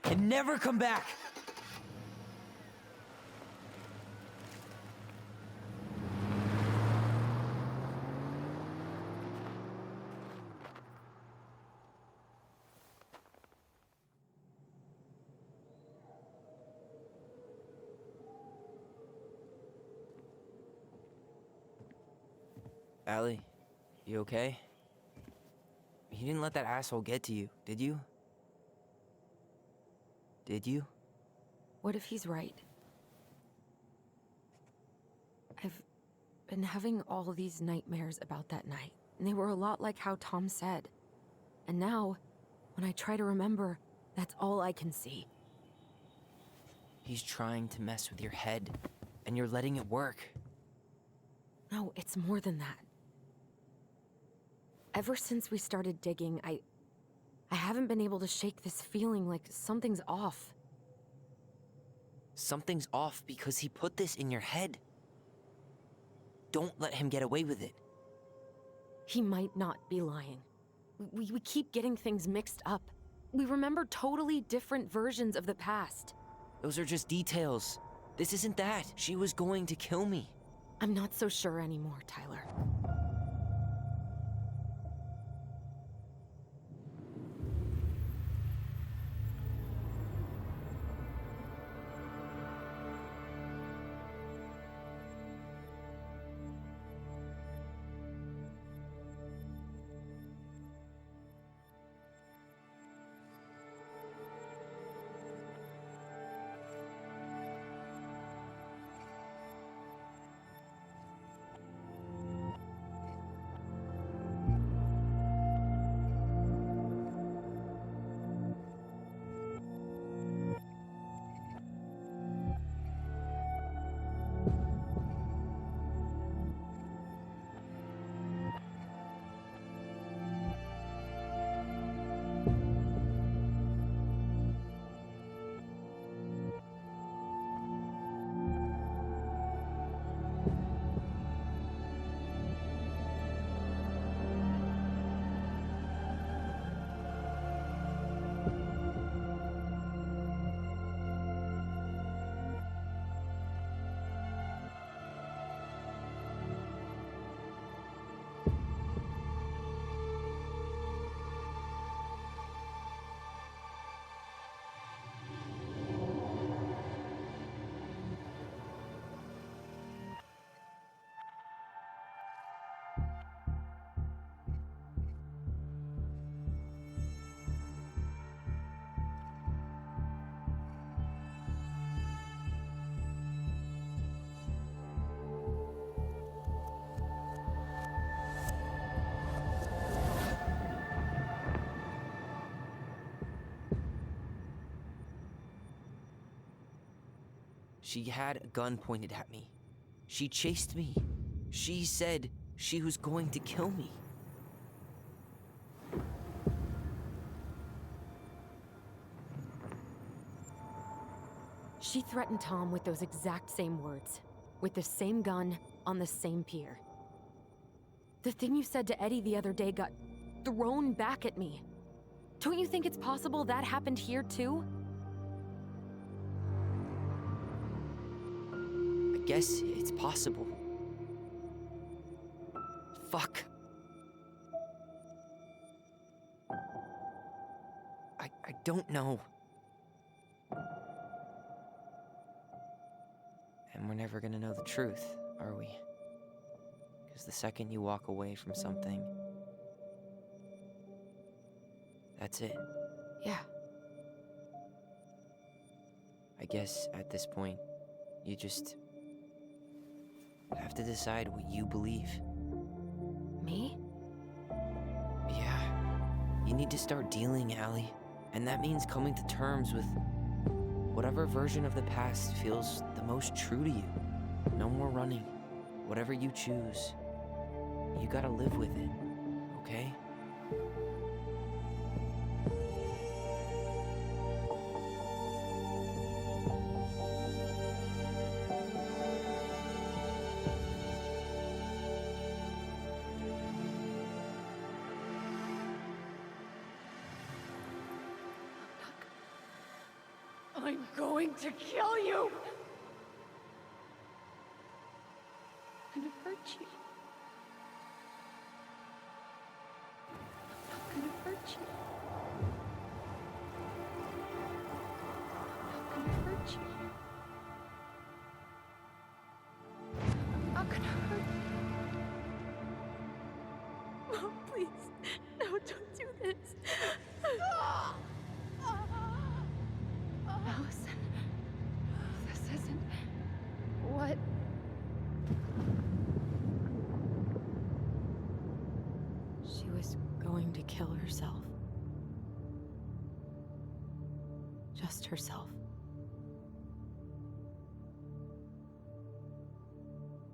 And never come back. Allie, you okay? You didn't let that asshole get to you, did you? Did you?
What if he's right? I've been having all these nightmares about that night, and they were a lot like how Tom said. And now, when I try to remember, that's all I can see.
He's trying to mess with your head, and you're letting it work.
No, it's more than that. Ever since we started digging, I haven't been able to shake this feeling like something's off.
Something's off because he put this in your head. Don't let him get away with it.
He might not be lying. We keep getting things mixed up. We remember totally different versions of the past.
Those are just details. This isn't that. She was going to kill me.
I'm not so sure anymore, Tyler.
She had a gun pointed at me. She chased me. She said she was going to kill me.
She threatened Tom with those exact same words, with the same gun, on the same pier. The thing you said to Eddie the other day got thrown back at me. Don't you think it's possible that happened here too?
I guess it's possible. Fuck. I don't know. And we're never gonna know the truth, are we? Because the second you walk away from something, that's it.
Yeah.
I guess at this point, you just have to decide what you believe.
Me?
Yeah. You need to start dealing, Allie. And that means coming to terms with whatever version of the past feels the most true to you. No more running. Whatever you choose, you gotta live with it, okay?
I'm going to kill you! I'm gonna hurt you. I'm not gonna hurt you. I'm not gonna hurt you. I'm not gonna hurt you. Mom, please. No, don't do this. Allison, this isn't what...
She was going to kill herself. Just herself.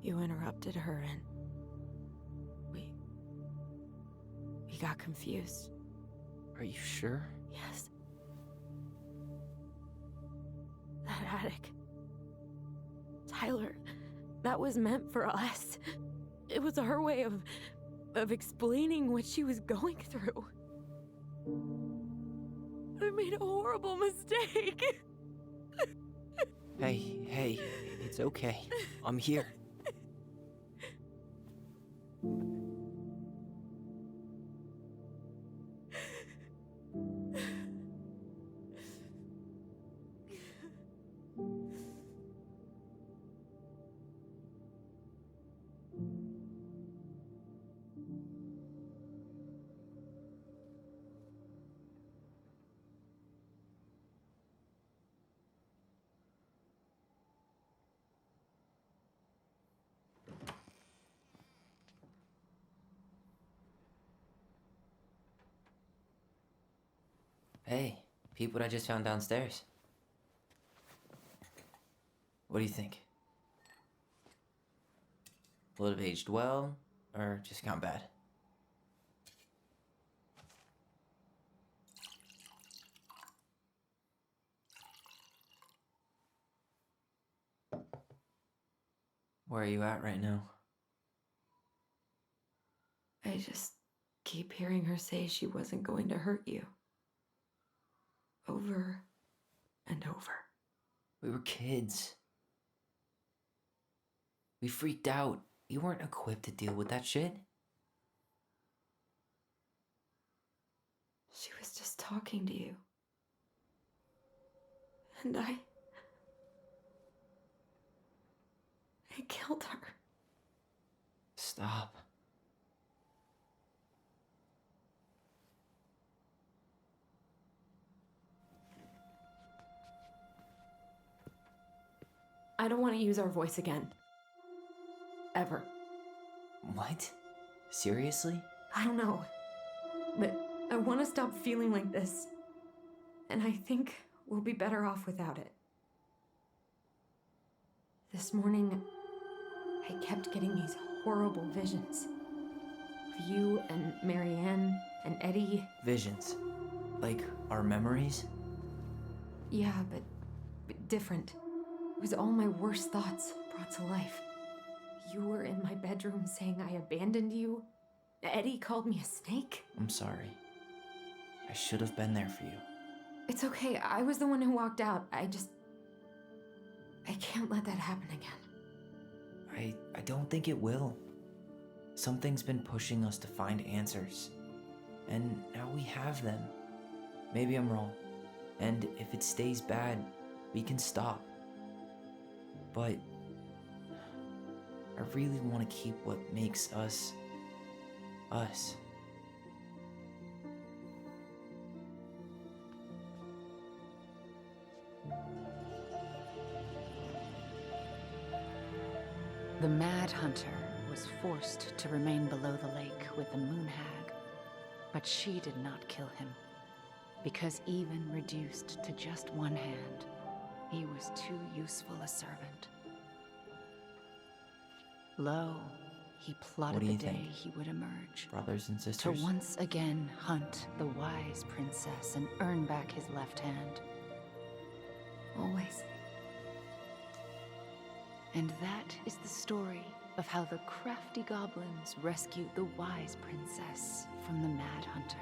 You interrupted her and we got confused.
Are you sure?
Yes. That attic. Tyler, that was meant for us. It was her way of explaining what she was going through. I made a horrible mistake.
Hey, it's okay. I'm here. Hey, peep what I just found downstairs. What do you think? Will it have aged well, or just gone bad? Where are you at right now?
I just keep hearing her say she wasn't going to hurt you. Over and over.
We were kids. We freaked out. You weren't equipped to deal with that shit.
She was just talking to you. And I killed her.
Stop.
I don't want to use our voice again. Ever.
What? Seriously?
I don't know. But I want to stop feeling like this. And I think we'll be better off without it. This morning, I kept getting these horrible visions. Of you and Marianne and Eddie.
Visions. Like our memories?
Yeah, but different. It was all my worst thoughts brought to life. You were in my bedroom saying I abandoned you. Eddie called me a snake.
I'm sorry. I should have been there for you.
It's okay. I was the one who walked out. I can't let that happen again.
I don't think it will. Something's been pushing us to find answers. And now we have them. Maybe I'm wrong. And if it stays bad, we can stop. But I really want to keep what makes us, us.
The Mad Hunter was forced to remain below the lake with the Moon Hag, but she did not kill him, because even reduced to just one hand, he was too useful a servant. Lo, he plotted
do
the
you
day
think?
he would emerge,
Brothers and
to
sisters?
once again hunt the wise princess and earn back his left hand. Always. And that is the story of how the crafty goblins rescued the wise princess from the Mad Hunter.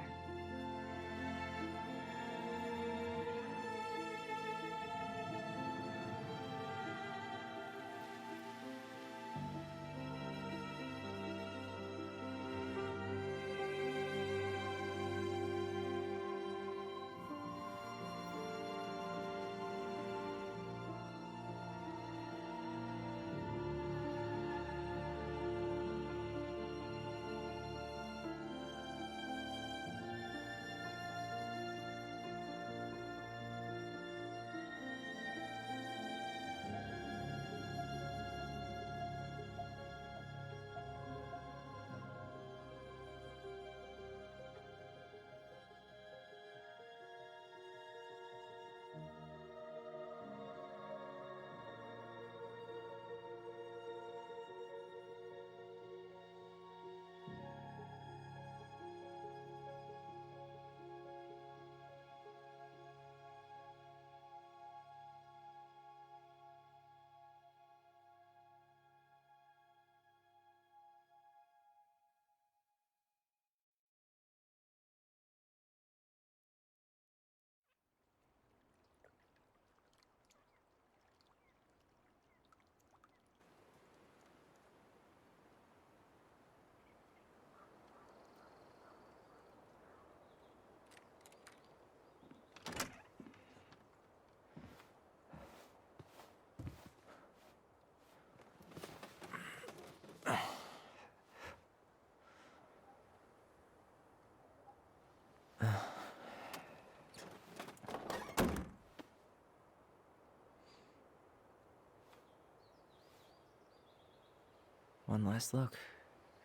One last look,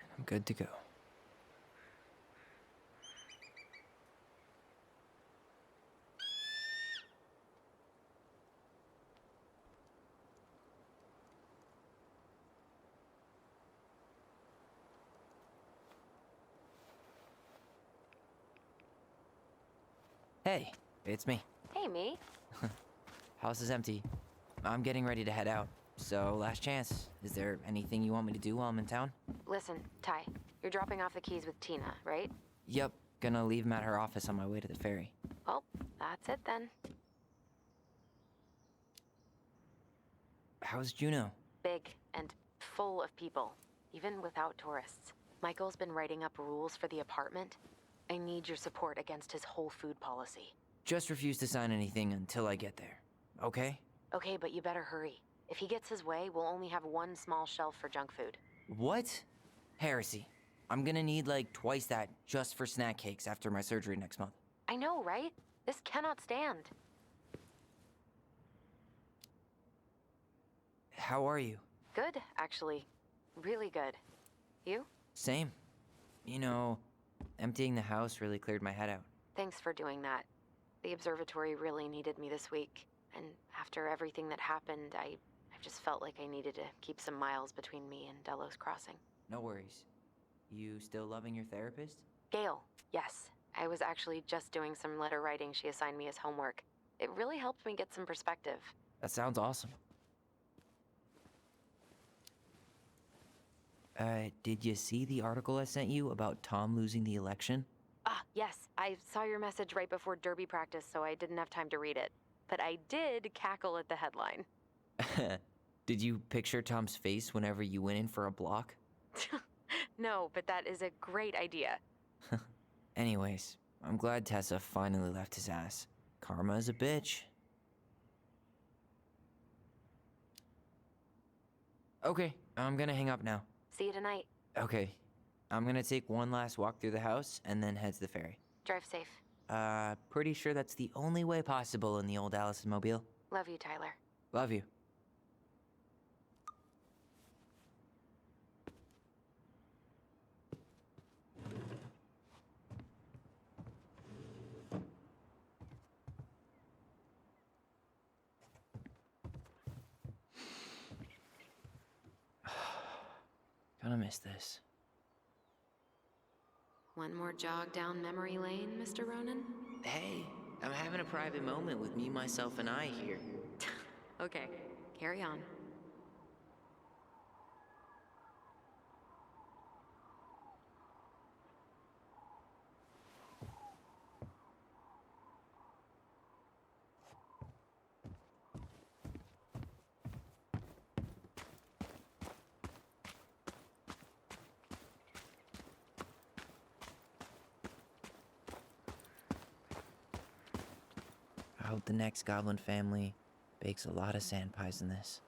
and I'm good to go. Hey, it's me.
Hey, me.
House is empty. I'm getting ready to head out. So, last chance. Is there anything you want me to do while I'm in town?
Listen, Ty, you're dropping off the keys with Tina, right?
Yep, gonna leave them at her office on my way to the ferry.
Well, that's it then.
How's Juno?
Big and full of people, even without tourists. Michael's been writing up rules for the apartment. I need your support against his whole food policy.
Just refuse to sign anything until I get there. Okay?
Okay, but you better hurry. If he gets his way, we'll only have one small shelf for junk food.
What? Heresy. I'm gonna need like twice that just for snack cakes after my surgery next month.
I know, right? This cannot stand.
How are you?
Good, actually. Really good. You?
Same. You know, emptying the house really cleared my head out.
Thanks for doing that. The observatory really needed me this week. And after everything that happened, I just felt like I needed to keep some miles between me and Delos Crossing.
No worries. You still loving your therapist?
Gail, yes. I was actually just doing some letter writing she assigned me as homework. It really helped me get some perspective.
That sounds awesome. Did you see the article I sent you about Tom losing the election?
Ah, yes. I saw your message right before derby practice, so I didn't have time to read it. But I did cackle at the headline.
Did you picture Tom's face whenever you went in for a block?
No, but that is a great idea.
Anyways, I'm glad Tessa finally left his ass. Karma is a bitch. Okay, I'm gonna hang up now.
See you tonight.
Okay, I'm gonna take one last walk through the house and then head to the ferry.
Drive safe.
Pretty sure that's the only way possible in the old Allison mobile.
Love you, Tyler.
Love you. Gonna miss this.
One more jog down memory lane, Mr. Ronan?
Hey, I'm having a private moment with me, myself, and I here.
Okay, carry on.
I hope the next goblin family bakes a lot of sand pies in this.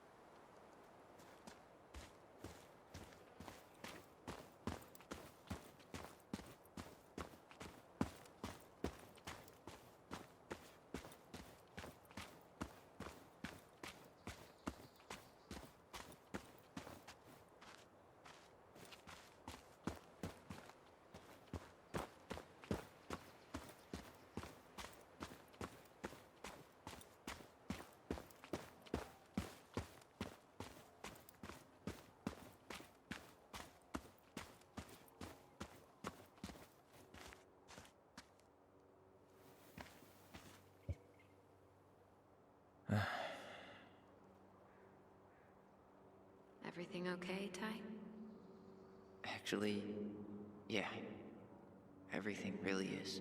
Everything okay, Ty?
Actually, yeah. Everything really is.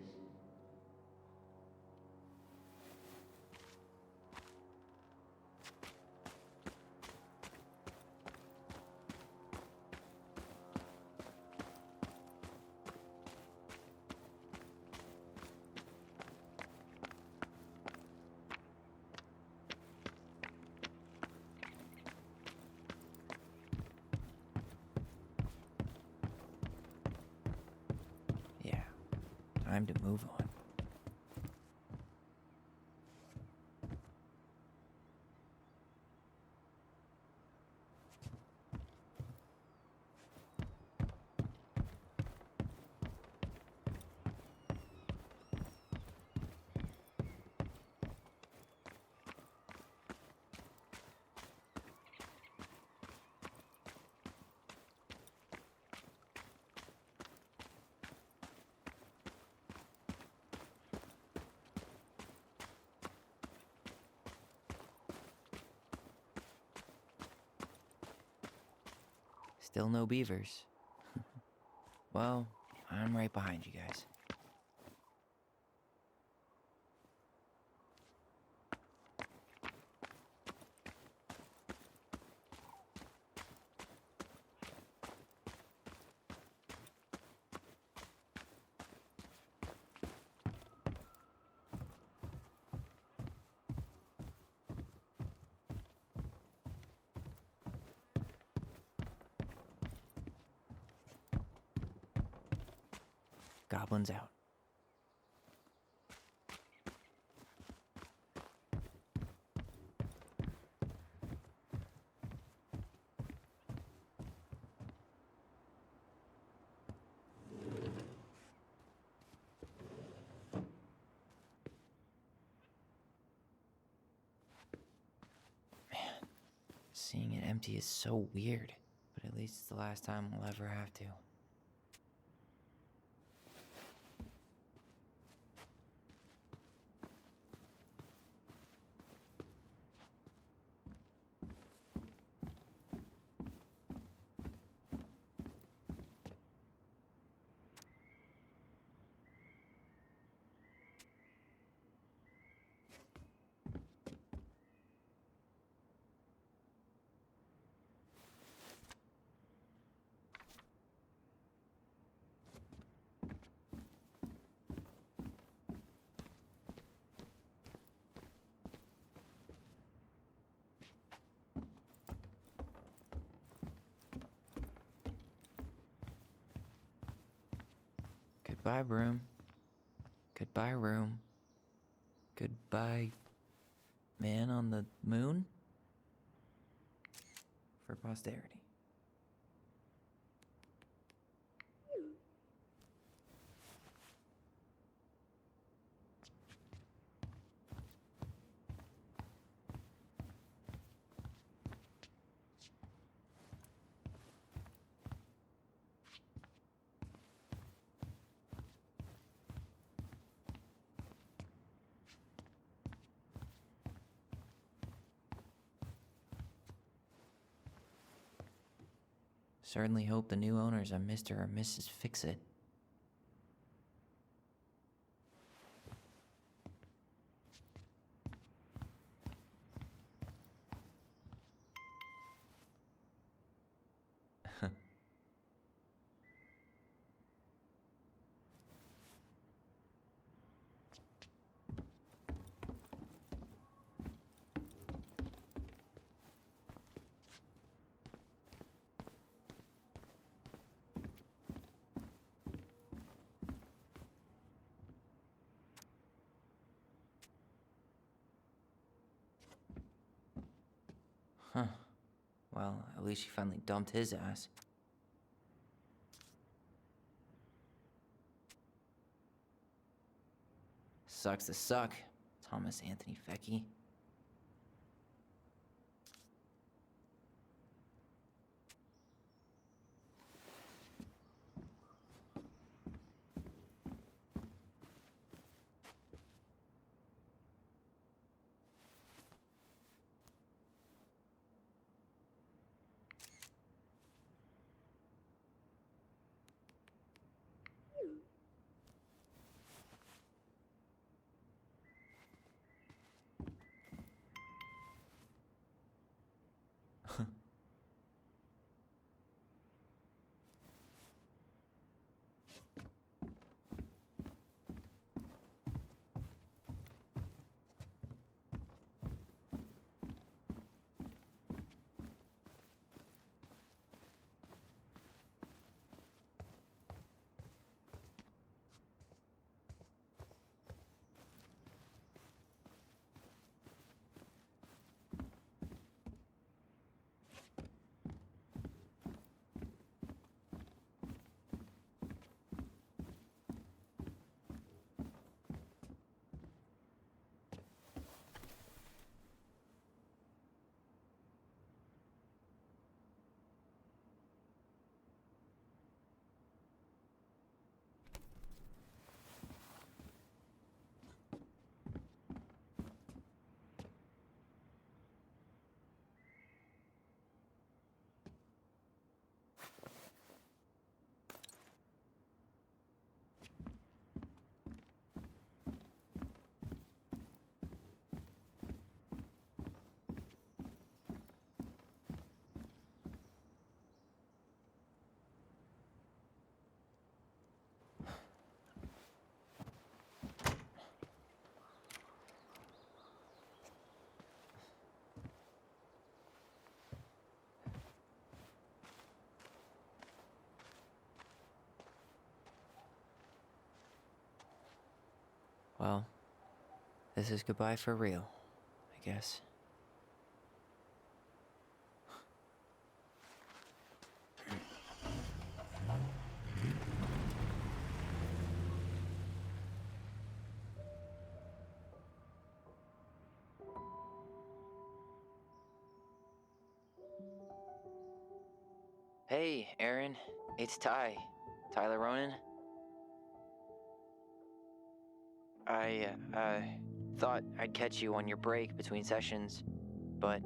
Yeah. Time to move on. Still no beavers. Well, I'm right behind you guys. Goblins out. Man, seeing it empty is so weird, but at least it's the last time we'll ever have to. Goodbye, broom. Goodbye, room. Goodbye, man on the moon? For posterity. Certainly hope the new owners are Mr. or Mrs. Fix-It. Huh. Well, at least she finally dumped his ass. Sucks to suck, Thomas Anthony Fecky. Well, this is goodbye for real, I guess. Hey, Aaron. It's Tyler Ronan. I thought I'd catch you on your break between sessions, but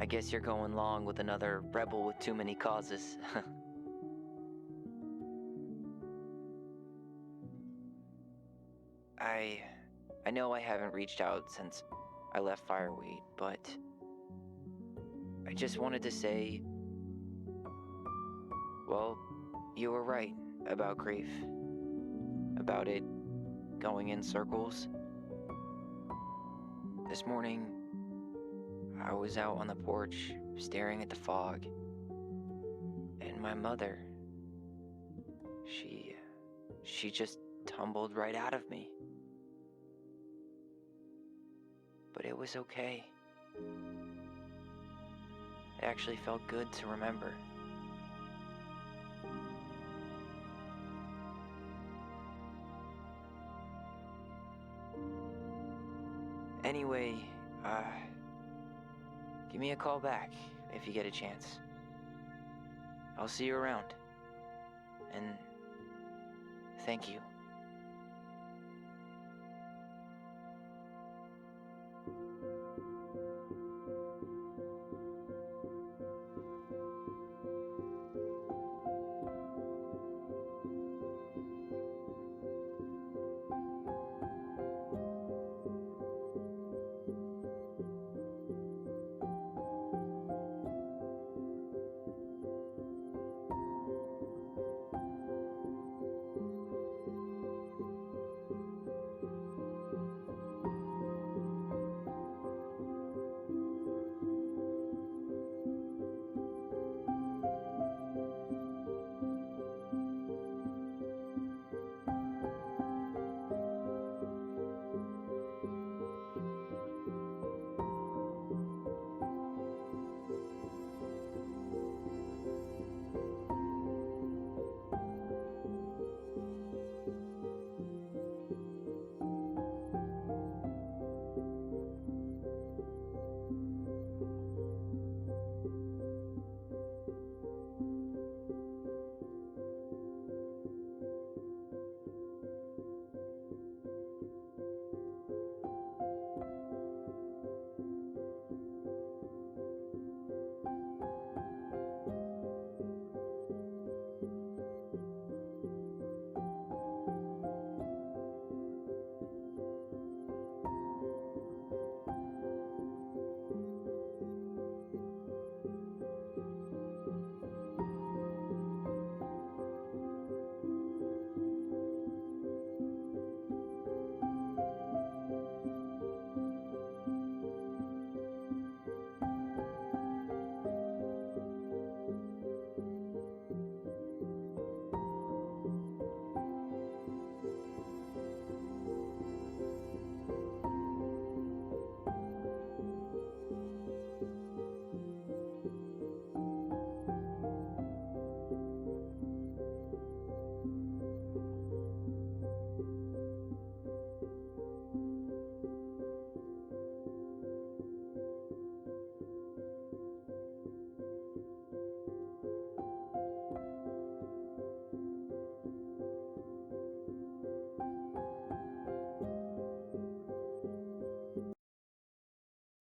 I guess you're going along with another rebel with too many causes. I know I haven't reached out since I left Fireweed, but I just wanted to say, well, you were right about grief. About it going in circles. This morning, I was out on the porch staring at the fog, and my mother, she just tumbled right out of me. But it was okay. It actually felt good to remember. Anyway, give me a call back if you get a chance. I'll see you around. And thank you.